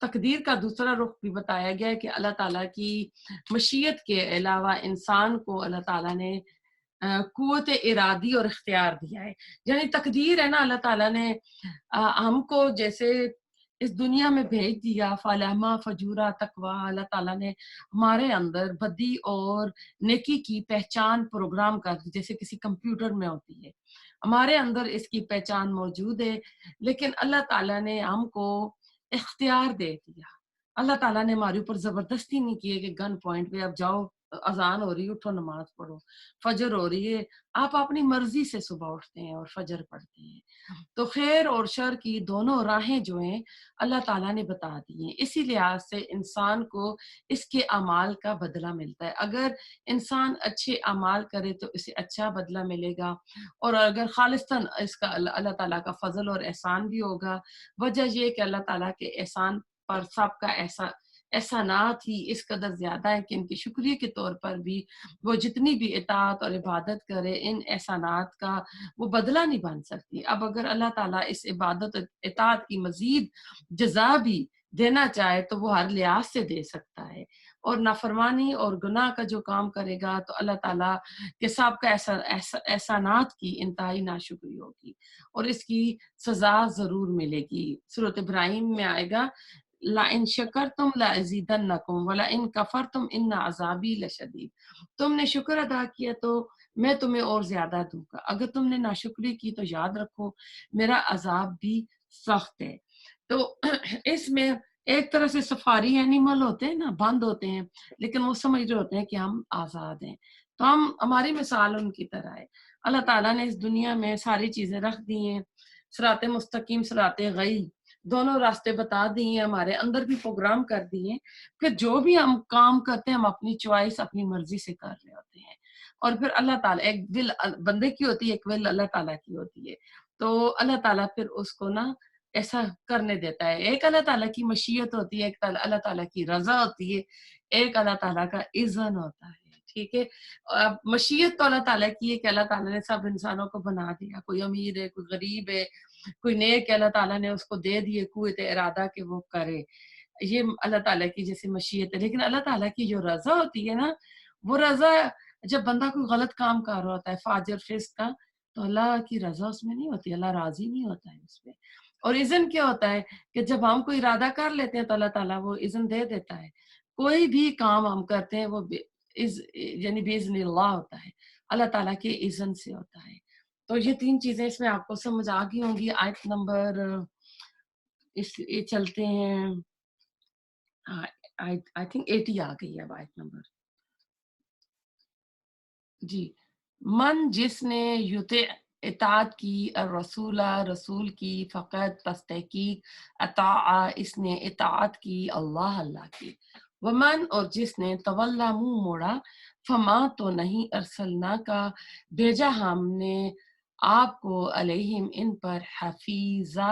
تقدیر کا دوسرا رخ بھی بتایا گیا ہے کہ اللہ تعالیٰ کی مشیت کے علاوہ انسان کو اللہ تعالیٰ نے قوت ارادی اور اختیار دیا ہے. یعنی تقدیر ہے نا، اللہ تعالیٰ نے ہم کو جیسے اس دنیا میں بھیج دیا فالحمہ فجورا تقوی، اللہ تعالیٰ نے ہمارے اندر بدی اور نیکی کی پہچان پروگرام کر دی جیسے کسی کمپیوٹر میں ہوتی ہے. ہمارے اندر اس کی پہچان موجود ہے، لیکن اللہ تعالیٰ نے ہم کو اختیار دے دیا. اللہ تعالیٰ نے ہمارے اوپر زبردستی نہیں کی ہے کہ گن پوائنٹ پہ اب جاؤ، اذان ہو رہی ہے اٹھو نماز پڑھو، فجر ہو رہی ہے آپ اپنی مرضی سے صبح اٹھتے ہیں اور فجر پڑھتے ہیں. تو خیر اور شر کی دونوں راہیں جو ہیں اللہ تعالیٰ نے بتا دی ہیں. اسی لحاظ سے انسان کو اس کے اعمال کا بدلہ ملتا ہے. اگر انسان اچھے اعمال کرے تو اسے اچھا بدلہ ملے گا، اور اگر خالصتاً اس کا اللہ تعالیٰ کا فضل اور احسان بھی ہوگا. وجہ یہ کہ اللہ تعالیٰ کے احسان پر سب کا احسانات ہی اس قدر زیادہ ہے کہ ان کے شکریہ کے طور پر بھی وہ جتنی بھی اطاعت اور عبادت کرے ان احسانات کا وہ بدلہ نہیں بن سکتی. اب اگر اللہ تعالیٰ اس عبادت اور اطاعت کی مزید جزا بھی دینا چاہے تو وہ ہر لحاظ سے دے سکتا ہے. اور نافرمانی اور گناہ کا جو کام کرے گا تو اللہ تعالیٰ کے سب کا احسانات کی انتہائی ناشکری ہوگی اور اس کی سزا ضرور ملے گی. سورۃ ابراہیم میں آئے گا لَإِن شَكَرْتُمْ لَأَزِيدَنَّكُمْ وَلَإِن كَفَرْتُمْ إِنَّ عَذَابِي لَشَدِيدٌ. تم نے شکر ادا کیا تو میں تمہیں اور زیادہ دوں گا، اگر تم نے ناشکری کی تو یاد رکھو میرا عذاب بھی سخت ہے. تو اس میں ایک طرح سے سفاری اینیمل ہوتے ہیں نا، بند ہوتے ہیں لیکن وہ سمجھ رہے ہوتے ہیں کہ ہم آزاد ہیں. تو ہماری مثال ان کی طرح ہے. اللہ تعالیٰ نے اس دنیا میں ساری چیزیں رکھ دی ہیں، صراط مستقیم صراط غی دونوں راستے بتا دی ہیں، ہمارے اندر بھی پروگرام کر دیے ہیں کہ جو بھی ہم کام کرتے ہیں ہم اپنی چوائس اپنی مرضی سے کر رہے ہوتے ہیں. اور پھر اللہ تعالیٰ ایک ول بندے کی ہوتی ہے، ایک ول اللہ تعالیٰ کی ہوتی ہے. تو اللہ تعالیٰ پھر اس کو نا ایسا کرنے دیتا ہے. ایک اللہ تعالیٰ کی مشیت ہوتی ہے، ایک اللہ تعالیٰ کی رضا ہوتی ہے، ایک اللہ تعالیٰ کا اذن ہوتا ہے. ٹھیک ہے، مشیت تو اللہ تعالیٰ کی ہے کہ اللہ تعالیٰ نے سب انسانوں کو بنا دیا، کوئی امیر ہے کوئی غریب ہے کوئی نیک ہے، اللہ تعالیٰ نے اس کو دے دیے قوت ارادہ کہ وہ کرے. یہ اللہ تعالیٰ کی جیسے مشیت ہے. لیکن اللہ تعالیٰ کی جو رضا ہوتی ہے نا، وہ رضا جب بندہ کوئی غلط کام کر رہا ہوتا ہے فاجر فسق کا تو اللہ کی رضا اس میں نہیں ہوتی، اللہ راضی نہیں ہوتا ہے اس پہ. اور اذن کیا ہوتا ہے کہ جب ہم کوئی ارادہ کر لیتے ہیں تو اللہ تعالیٰ وہ اذن دے دیتا ہے. کوئی بھی کام ہم کرتے ہیں وہ یعنی باذن اللہ ہوتا ہے، اللہ تعالیٰ کے اذن سے ہوتا ہے. تو یہ تین چیزیں اس میں آپ کو سمجھ آ گئی ہوں گی. آیت نمبر یہ چلتے ہیں، آئی تھنک 80 آ گئی ہے اب آیت نمبر. جی، من جس نے اطاعت کی رسول کی فقط پس تحقیق اطاع اس نے اطاعت کی اللہ کی. ومن اور جس نے تولا منہ موڑا فما تو نہیں ارسلنا کا بھیجا ہم نے آپ کو علیہم ان پر حفیظہ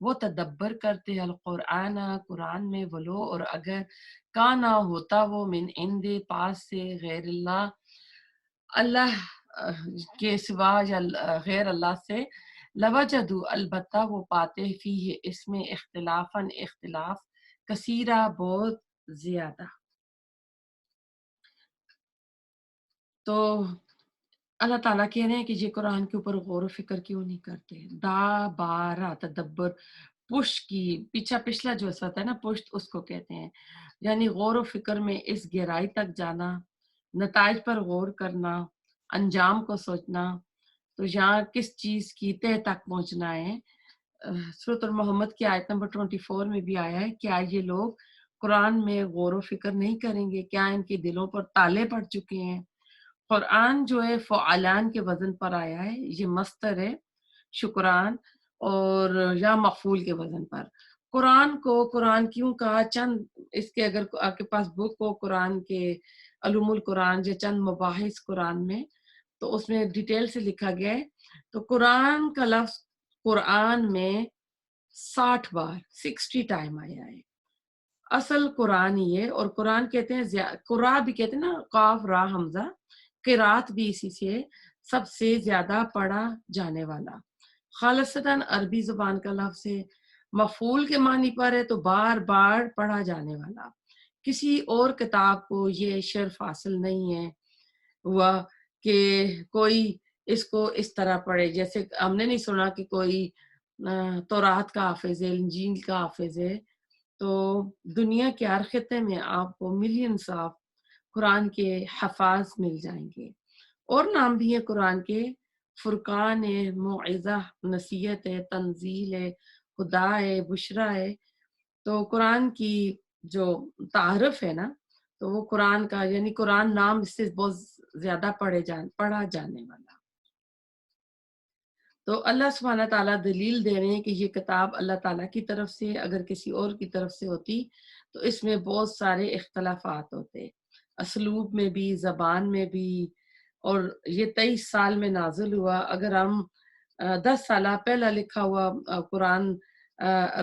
وہ تدبر کرتے القرآن قرآن میں، ولو اور اگر کانا ہوتا وہ من عند پاس سے غیر اللہ اللہ کے سوا یا غیر اللہ سے، لوجدو البتہ وہ پاتے فیہ اس میں اختلافاً اختلاف کثیرہ بہت زیادہ۔ تو اللہ تعالیٰ کہہ رہے ہیں کہ یہ قرآن کے اوپر غور و فکر کیوں نہیں کرتے؟ دا بارہ تدبر، پشت کی پیچھا پچھلا جو ہوتا ہے نا پشت، اس کو کہتے ہیں، یعنی غور و فکر میں اس گہرائی تک جانا، نتائج پر غور کرنا، انجام کو سوچنا، تو یہاں کس چیز کی تہ تک پہنچنا ہے۔ سورۃ المحمد کی آیت نمبر 24 میں بھی آیا ہے، کیا یہ لوگ قرآن میں غور و فکر نہیں کریں گے؟ کیا ان کے دلوں پر تالے پڑ چکے ہیں؟ قرآن جو ہے فعلان کے وزن پر آیا ہے، یہ مصدر ہے شکران، اور یا مفعول کے وزن پر۔ قرآن کو قرآن کیوں کہا؟ چند اس کے اگر آپ کے پاس بک ہو قرآن کے علوم القرآن یا چند مباحث قرآن میں، تو اس میں ڈیٹیل سے لکھا گیا ہے۔ تو قرآن کا لفظ قرآن میں 60 بار 60 ٹائم آیا ہے۔ اصل قرآن ہی ہے، اور قرآن کہتے ہیں قرآ بھی کہتے ہیں نا، قاف را حمزہ، قرات بھی اسی سے، سب سے زیادہ پڑھا جانے والا، خالصتاً عربی زبان کا لفظ ہے، مفعول کے معنی پر ہے تو بار بار پڑھا جانے والا۔ کسی اور کتاب کو یہ شرف حاصل نہیں ہے ہوا کہ کوئی اس کو اس طرح پڑھے، جیسے ہم نے نہیں سنا کہ کوئی تورات کا حافظ ہے، انجیل کا حافظ ہے۔ تو دنیا کے ہر خطے میں آپ کو ملینز آف قرآن کے حفاظ مل جائیں گے۔ اور نام بھی ہے قرآن کے، فرقان ہے، موعظہ نصیحت ہے، تنزیل ہے، خدا ہے، بشرا ہے۔ تو قرآن کی جو تعارف ہے نا، تو وہ قرآن کا یعنی قرآن نام اس سے بہت زیادہ پڑھا جانے والا۔ تو اللہ سبحانہ تعالیٰ دلیل دے رہے ہیں کہ یہ کتاب اللہ تعالیٰ کی طرف سے، اگر کسی اور کی طرف سے ہوتی تو اس میں بہت سارے اختلافات ہوتے، اسلوب میں بھی، زبان میں بھی۔ اور یہ 23 سال میں نازل ہوا، اگر ہم 10 سالہ پہلا لکھا ہوا قرآن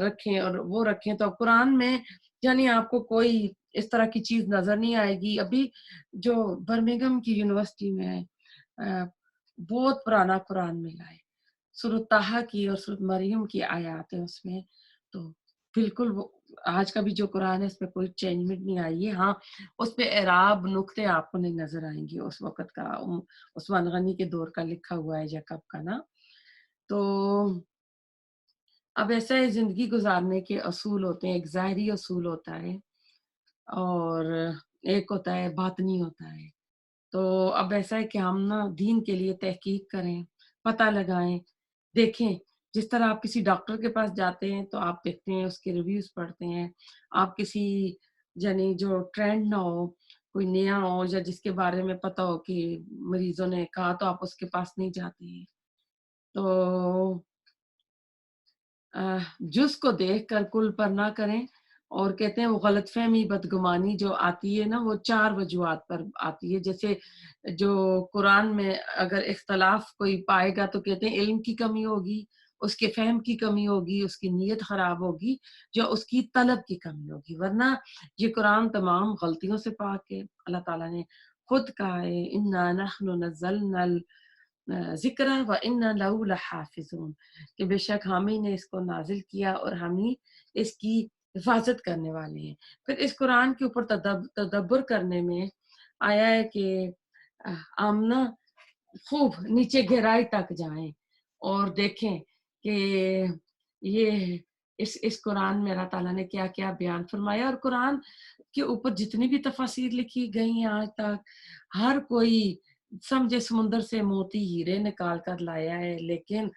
رکھیں اور وہ رکھیں تو قرآن میں یعنی آپ کو کوئی اس طرح کی چیز نظر نہیں آئے گی۔ ابھی جو برمنگھم کی یونیورسٹی میں بہت پرانا قرآن ملا ہے، سورۃ طٰہٰ کی اور سورۃ مریم کی آیات ہیں اس میں، تو بالکل وہ آج کا بھی جو قرآن ہے اس میں کوئی چینجمنٹ نہیں آئی ہے۔ ہاں اس پہ اعراب نقطے آپ کو نہیں نظر آئیں گے، اس وقت کا عثمان غنی کے دور کا لکھا ہوا ہے یا کب کا نا۔ تو اب ایسا ہے، زندگی گزارنے کے اصول ہوتے ہیں، ایک ظاہری اصول ہوتا ہے اور ایک ہوتا ہے باطنی ہوتا ہے۔ تو اب ایسا ہے کہ ہم نا دین کے لیے تحقیق کریں، پتہ لگائیں، دیکھیں۔ جس طرح آپ کسی ڈاکٹر کے پاس جاتے ہیں تو آپ دیکھتے ہیں، اس کے ریویوز پڑھتے ہیں۔ آپ کسی یعنی جو ٹرینڈ نہ ہو، کوئی نیا ہو یا جس کے بارے میں پتہ ہو کہ مریضوں نے کہا، تو آپ اس کے پاس نہیں جاتے ہیں۔ تو جز کو دیکھ کر کل پر نہ کریں، اور کہتے ہیں وہ غلط فہمی بدگمانی جو آتی ہے نا، وہ 4 وجوہات پر آتی ہے۔ جیسے جو قرآن میں اگر اختلاف کوئی پائے گا تو کہتے ہیں علم کی کمی ہوگی، اس کے فہم کی کمی ہوگی، اس کی نیت خراب ہوگی، یا اس کی طلب کی کمی ہوگی، ورنہ یہ قرآن تمام غلطیوں سے پاک ہے۔ اللہ تعالیٰ نے خود کہا ہے اِنَّا نَحْنُ نَزَّلْنَا ذکر و اِنَّا لَهُ لَحَافِظُونَ، کہ بے شک ہم ہی نے اس کو نازل کیا اور ہم ہی اس کی حفاظت کرنے والے ہیں۔ پھر اس قرآن کے اوپر تدبر کرنے میں آیا ہے کہ ہم نا خوب نیچے گہرائی تک جائیں اور دیکھیں کہ یہ اس قرآن میں اللہ تعالیٰ نے کیا کیا بیان فرمایا۔ اور قرآن کے اوپر جتنی بھی تفاسیر لکھی گئی ہیں آج تک، ہر کوئی سمجھے سمندر سے موتی ہیرے نکال کر لایا ہے، لیکن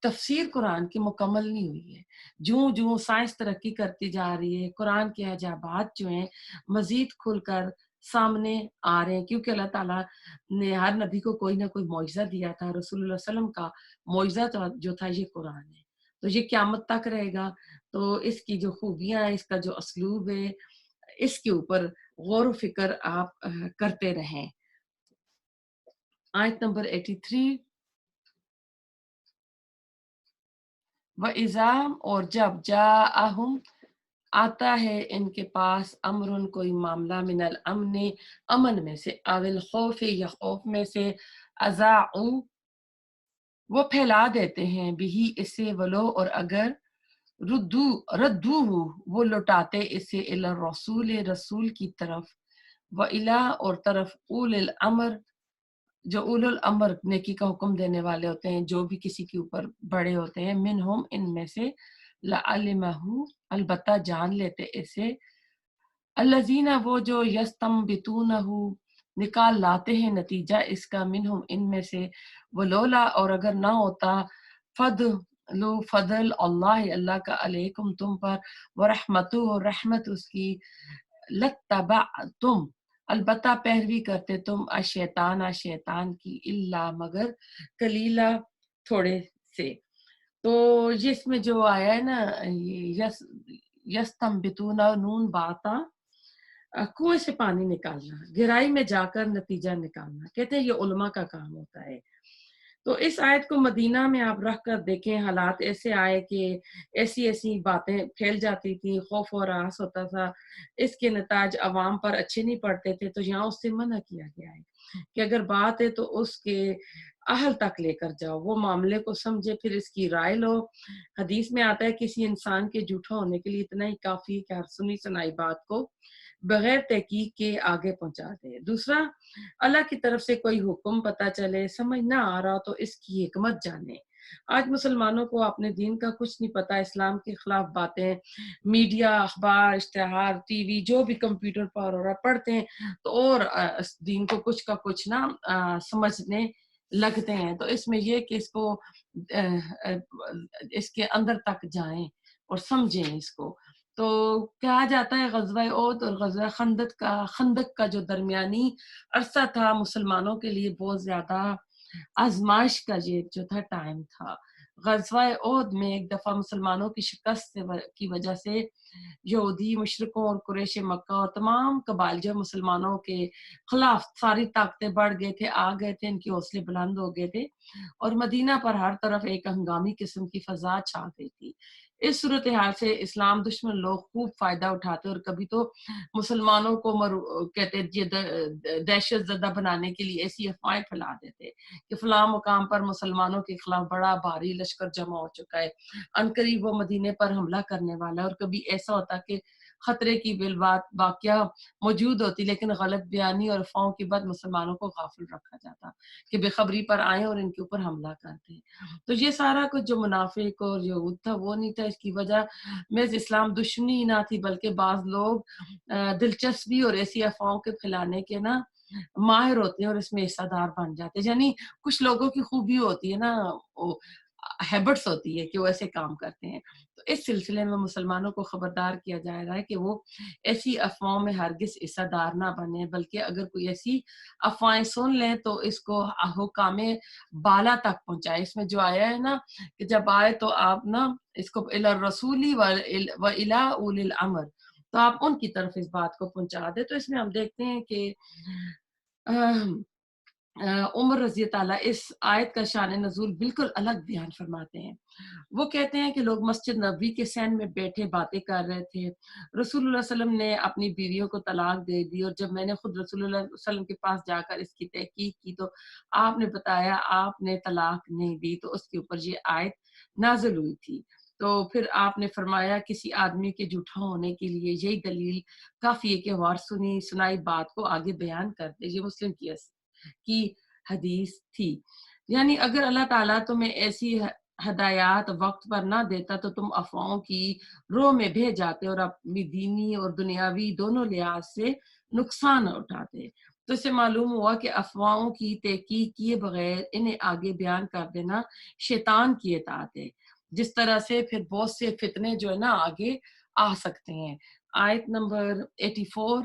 تفسیر قرآن کی مکمل نہیں ہوئی ہے۔ جوں جوں سائنس ترقی کرتی جا رہی ہے، قرآن کے عجائبات جو ہیں مزید کھل کر سامنے آ رہے ہیں، کیونکہ اللہ تعالیٰ نے ہر نبی کو کوئی نہ کوئی معجزہ دیا تھا۔ رسول اللہ صلی اللہ علیہ وسلم کا معجزہ جو تھا یہ قرآن ہے، تو یہ قیامت تک رہے گا۔ تو اس کی جو خوبیاں ہیں، اس کا جو اسلوب ہے، اس کے اوپر غور و فکر آپ کرتے رہیں۔ آیت نمبر 83، وَإِذَا اور جب جاءہم آتا ہے ان کے پاس امرن کوئی معاملہ من الامن امن میں سے اول خوف یا خوف میں سے اذاعوا وہ پھیلا دیتے ہیں بھی اسے ولو اور اگر ردو وہ لوٹاتے اسے الی الرسول رسول کی طرف و الی اور طرف اول الامر جو اول الامر نیکی کا حکم دینے والے ہوتے ہیں جو بھی کسی کے اوپر بڑے ہوتے ہیں منہم ان میں سے لعلمہ البتہ جان لیتے اسے الذین وہ جو یستنبتونہ نکال لاتے ہیں نتیجہ اس کا منہم ان میں سے ولولا اور اگر نہ ہوتا فضل اللہ کا علیکم تم پر ورحمتہ اور رحمت اس کی لتبعتم البتہ پیروی کرتے تم شیطان کی الا مگر کلیلہ تھوڑے سے. تو اس میں جو آیا ہے نا یستنبتون نون باتا کنویں سے پانی نکالنا گہرائی میں جا کر نتیجہ نکالنا کہتے ہیں یہ علماء کا کام ہوتا ہے. تو اس آیت کو مدینہ میں آپ رکھ کر دیکھیں حالات ایسے آئے کہ ایسی باتیں پھیل جاتی تھی خوف و ہراس ہوتا تھا اس کے نتائج عوام پر اچھے نہیں پڑتے تھے تو یہاں اس سے منع کیا گیا ہے کہ اگر بات ہے تو اس کے اہل تک لے کر جاؤ وہ معاملے کو سمجھے پھر اس کی رائے لو. حدیث میں آتا ہے کسی انسان کے جھوٹا ہونے کے لیے اتنا ہی کافی کہ ہر سنی سنائی بات کو بغیر تحقیق کے آگے پہنچا دے. دوسرا اللہ کی طرف سے کوئی حکم پتہ چلے سمجھ نہ آ رہا تو اس کی حکمت جانے. آج مسلمانوں کو اپنے دین کا کچھ نہیں پتا اسلام کے خلاف باتیں میڈیا اخبار اشتہار ٹی وی جو بھی کمپیوٹر پر ہو رہا پڑھتے ہیں تو اور دین کو کچھ کا کچھ نہ سمجھنے لگتے ہیں. تو اس میں یہ کہ اس کو اس کے اندر تک جائیں اور سمجھیں اس کو. تو کہا جاتا ہے غزوہ احد اور غزوہ خندق کا جو درمیانی عرصہ تھا مسلمانوں کے لیے بہت زیادہ آزمائش کا یہ جو تھا ٹائم تھا. غزوہ احد میں ایک دفعہ مسلمانوں کی شکست کی وجہ سے یہودی مشرکوں اور قریش مکہ اور تمام قبائل جو مسلمانوں کے خلاف ساری طاقتیں بڑھ گئے تھے آ گئے تھے ان کے حوصلے بلند ہو گئے تھے اور مدینہ پر ہر طرف ایک ہنگامی قسم کی فضا چھا گئی تھی. اس صورتحال سے اسلام دشمن لوگ خوب فائدہ اٹھاتے اور کبھی تو مسلمانوں کو کہتے دہشت زدہ بنانے کے لیے ایسی افواہیں پھیلا دیتے کہ فلاں مقام پر مسلمانوں کے خلاف بڑا بھاری لشکر جمع ہو چکا ہے عنقریب وہ مدینے پر حملہ کرنے والا ہے. اور کبھی ایسا ہوتا کہ خطرے کی واقعہ موجود ہوتی لیکن غلط بیانی اور افواہوں کے بعد مسلمانوں کو غافل رکھا جاتا کہ بے خبری پر آئیں اور ان کے اوپر حملہ کرتے. تو یہ سارا کچھ جو منافق اور یہود تھا وہ نہیں تھا. اس کی وجہ میں اسلام دشمنی نہ تھی بلکہ بعض لوگ دلچسپی اور ایسی افواہوں کے پھیلانے کے نا ماہر ہوتے ہیں اور اس میں حصہ دار بن جاتے ہیں. یعنی کچھ لوگوں کی خوبی ہوتی ہے نا وہ ہیبٹس ہوتی ہے کہ وہ ایسے کام کرتے ہیں. تو اس سلسلے میں مسلمانوں کو خبردار کیا جا رہا ہے کہ وہ ایسی افواہوں میں ہرگز حصہ دار نہ بنے بلکہ اگر کوئی ایسی افواہیں سن لیں تو اس کو حکام بالا تک پہنچائے. اس میں جو آیا ہے نا کہ جب آئے تو آپ نا اس کو الی الرسول و الی اول الامر تو آپ ان کی طرف اس بات کو پہنچا دے. تو اس میں ہم دیکھتے ہیں کہ عمر رضی اللہ اس آیت کا شان نزول بالکل الگ بیان فرماتے ہیں. وہ کہتے ہیں کہ لوگ مسجد نبوی کے سین میں بیٹھے باتیں کر رہے تھے. رسول اللہ علیہ وسلم نے اپنی بیویوں کو طلاق دے دی اور جب میں نے خود رسول اللہ علیہ وسلم کے پاس جا کر اس کی تحقیق کی تو آپ نے بتایا آپ نے طلاق نہیں دی. تو اس کے اوپر یہ آیت نازل ہوئی تھی. تو پھر آپ نے فرمایا کسی آدمی کے جھوٹا ہونے کے لیے یہی دلیل کافی ہے کہ وہ سنائی بات کو آگے بیان کر دے. یہ مسلم کی حدیث تھی. یعنی اگر اللہ تعالیٰ تمہیں ایسی ہدایات وقت پر نہ دیتا تو تم افواہوں کی رو میں بہہ جاتے اور اپنی دینی اور دنیاوی دونوں لحاظ سے نقصان اٹھاتے. تو اس سے معلوم ہوا کہ افواہوں کی تحقیق کیے بغیر انہیں آگے بیان کر دینا شیطان کی اطاعت ہے جس طرح سے پھر بہت سے فتنے جو ہے نا آگے آ سکتے ہیں. آیت نمبر 84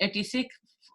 86,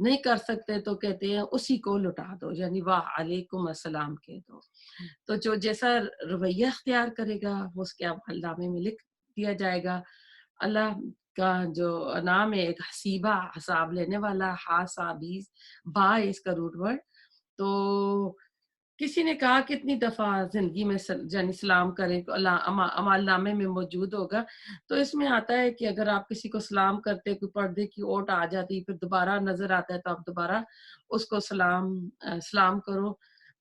نہیں کر سکتے تو کہتے ہیں اسی کو لٹا دو، یعنی واہ علیکم السلام کہہ دو۔ تو جو جیسا رویہ اختیار کرے گا وہ اس کے نامے میں لکھ دیا جائے گا۔ اللہ کا جو نام ہے ایک حسیبہ، حساب لینے والا، حاسابیز، با ہے اس کا روٹ ورڈ۔ تو کسی نے کہا کتنی دفعہ زندگی میں یعنی سلام کرے تو اعمال نامے میں موجود ہوگا۔ تو اس میں آتا ہے کہ اگر آپ کسی کو سلام کرتے، کوئی پردے کی اوٹ آ جاتی، پھر دوبارہ نظر آتا ہے تو آپ دوبارہ اس کو سلام کرو۔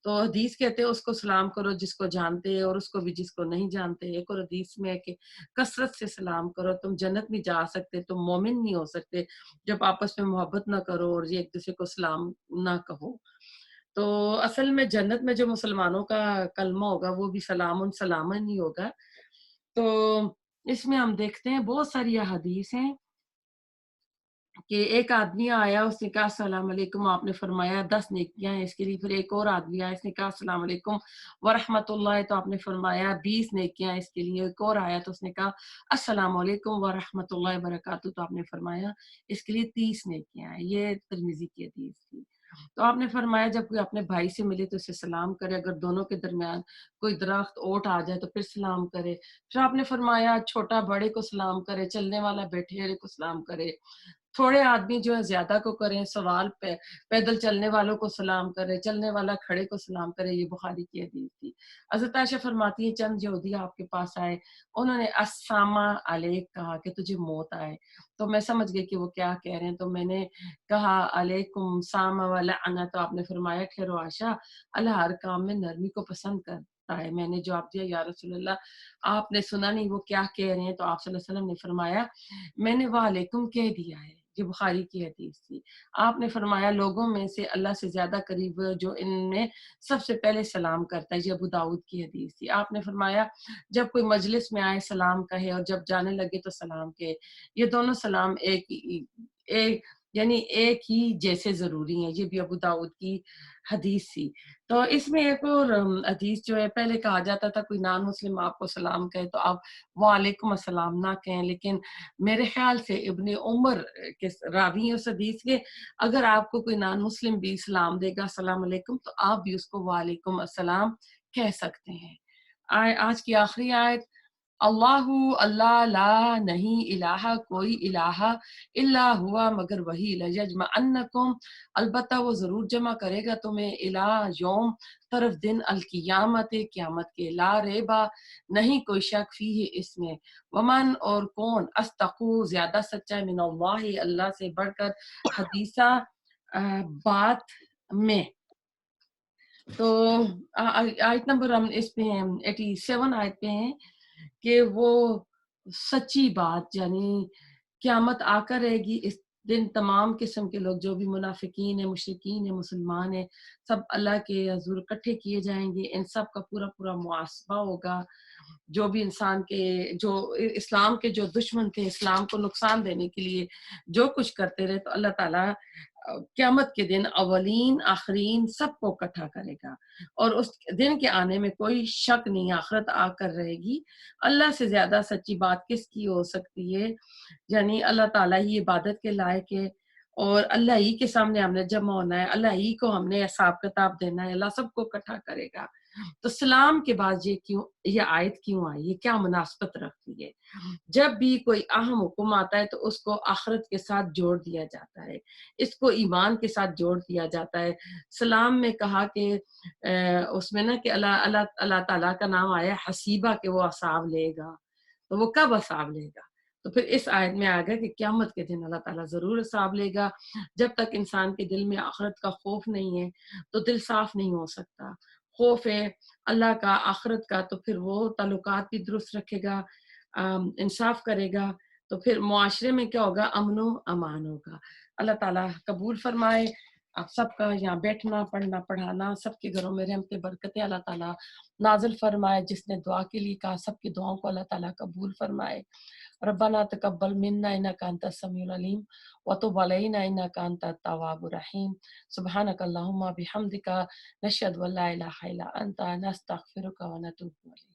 تو حدیث کہتے ہیں اس کو سلام کرو جس کو جانتے اور اس کو بھی جس کو نہیں جانتے۔ ایک اور حدیث میں ہے کہ کثرت سے سلام کرو، تم جنت نہیں جا سکتے، تم مومن نہیں ہو سکتے جب آپس میں محبت نہ کرو اور ایک دوسرے کو سلام نہ کہو۔ تو اصل میں جنت میں جو مسلمانوں کا کلمہ ہوگا وہ بھی سلام سلامن ہی ہوگا۔ تو اس میں ہم دیکھتے ہیں بہت ساری احادیث ہیں کہ ایک آدمی آیا، اس نے کہا السلام علیکم، آپ نے فرمایا 10 نیکیاں ہیں اس کے لیے۔ پھر ایک اور آدمی آیا، اس نے کہا السلام علیکم ورحمۃ اللہ، تو آپ نے فرمایا 20 نیکیاں ہیں اس کے لیے۔ ایک اور آیا تو اس نے کہا السلام علیکم ورحمۃ اللہ وبرکاتہ، تو آپ نے فرمایا اس کے لیے 30 نیکیاں ہیں۔ یہ ترمذی کی حدیث تھی۔ تو آپ نے فرمایا جب کوئی اپنے بھائی سے ملے تو اسے سلام کرے، اگر دونوں کے درمیان کوئی درخت اوٹ آ جائے تو پھر سلام کرے۔ پھر آپ نے فرمایا چھوٹا بڑے کو سلام کرے، چلنے والا بیٹھے کو سلام کرے، تھوڑے آدمی جو ہے زیادہ کو کریں، سوال پیدل چلنے والوں کو سلام کرے، چلنے والا کھڑے کو سلام کرے۔ یہ بخاری کی حدیث تھی۔ حضرت عائشہ فرماتی ہیں چند یہودی آپ کے پاس آئے، انہوں نے السلام علیک کہا کہ تجھے موت آئے۔ تو میں سمجھ گئی کہ وہ کیا کہہ رہے ہیں، تو میں نے کہا علیکم سام و لعنہ، تو آپ نے فرمایا ٹھہرو عائشہ، اللہ ہر کام میں نرمی کو پسند کرتا ہے۔ میں نے جواب دیا یا رسول اللہ آپ نے سنا نہیں وہ کیا کہہ رہے ہیں؟ تو آپ صلی اللہ علیہ وسلم نے فرمایا میں نے وعلیکم کہہ دیا ہے۔ یہ بخاری کی حدیث تھی۔ آپ نے فرمایا لوگوں میں سے اللہ سے زیادہ قریب جو ان میں سب سے پہلے سلام کرتا ہے۔ یہ ابو داؤد کی حدیث تھی۔ آپ نے فرمایا جب کوئی مجلس میں آئے سلام کہے اور جب جانے لگے تو سلام کہے۔ یہ دونوں سلام یعنی ایک ہی جیسے ضروری ہیں۔ یہ بھی ابو داؤد کی حدیث تھی۔ تو اس میں ایک اور حدیث جو ہے، پہلے کہا جاتا تھا کوئی نان مسلم آپ کو سلام کہے تو آپ وعلیکم السلام نہ کہیں، لیکن میرے خیال سے ابن عمر کے راوی ہیں اس حدیث کے، اگر آپ کو کوئی نان مسلم بھی سلام دے گا السلام علیکم تو آپ بھی اس کو وعلیکم السلام کہہ سکتے ہیں۔ آج کی آخری آیت، اللہ اللہ لا نہیں الہ کوئی الہ الا ہوا مگر وہی، لیجمعنکم البتہ وہ ضرور جمع کرے گا تمہیں الہ یوم طرف دن القیامت قیامت کے، لا ریبا نہیں کوئی شک فیہ اس میں، ومن اور کون استقو زیادہ سچا ہے، من اللہ اللہ سے بڑھ کر، حدیثہ بات میں۔ تو آیت نمبر ہم اس پہ ہیں 87 آیت پہ ہیں کہ وہ سچی بات، یعنی قیامت آ کر رہے گی اس دن تمام قسم کے لوگ جو بھی منافقین ہیں، مشرکین ہیں، مسلمان ہیں، سب اللہ کے حضور اکٹھے کیے جائیں گے۔ ان سب کا پورا پورا محاسبہ ہوگا۔ جو بھی انسان کے جو اسلام کے جو دشمن تھے، اسلام کو نقصان دینے کے لیے جو کچھ کرتے رہے، تو اللہ تعالیٰ قیامت کے دن اولین آخرین سب کو اکٹھا کرے گا، اور اس دن کے آنے میں کوئی شک نہیں، آخرت آ کر رہے گی۔ اللہ سے زیادہ سچی بات کس کی ہو سکتی ہے؟ یعنی اللہ تعالیٰ ہی عبادت کے لائق ہے، اور اللہ ہی کے سامنے ہم نے جمع ہونا ہے، اللہ ہی کو ہم نے حساب کتاب دینا ہے، اللہ سب کو اکٹھا کرے گا۔ تو سلام کے بعد یہ آیت کیوں آئی؟ یہ کیا مناسبت رکھتی ہے؟ جب بھی کوئی اہم حکم آتا ہے تو اس کو آخرت کے ساتھ جوڑ دیا جاتا ہے، اس کو ایمان کے ساتھ جوڑ دیا جاتا ہے۔ سلام میں کہا کہ اس میں نا کہ اللہ تعالیٰ کا نام آیا حسیبہ کہ وہ حساب لے گا، تو وہ کب حساب لے گا؟ تو پھر اس آیت میں آ گیا کہ قیامت کے دن اللہ تعالیٰ ضرور حساب لے گا۔ جب تک انسان کے دل میں آخرت کا خوف نہیں ہے تو دل صاف نہیں ہو سکتا۔ خوف ہے اللہ کا، آخرت کا، تو پھر وہ تعلقات بھی درست رکھے گا، انصاف کرے گا، تو پھر معاشرے میں کیا ہوگا؟ امن و امان ہوگا۔ اللہ تعالیٰ قبول فرمائے آپ سب کا یہاں بیٹھنا، پڑھنا، پڑھانا، سب کے گھروں میں رحمت برکتیں اللہ تعالیٰ نازل فرمائے۔ جس نے دعا کے لیے کہا سب کی دعاؤں کو اللہ تعالیٰ قبول فرمائے۔ ربنا تقبل منا انک انت السمیع العلیم وتب علینا انک انت التواب الرحیم۔ سبحانک اللہم بحمدک نشہد ان لا الہ الا انت نستغفرک ونتوب الیک۔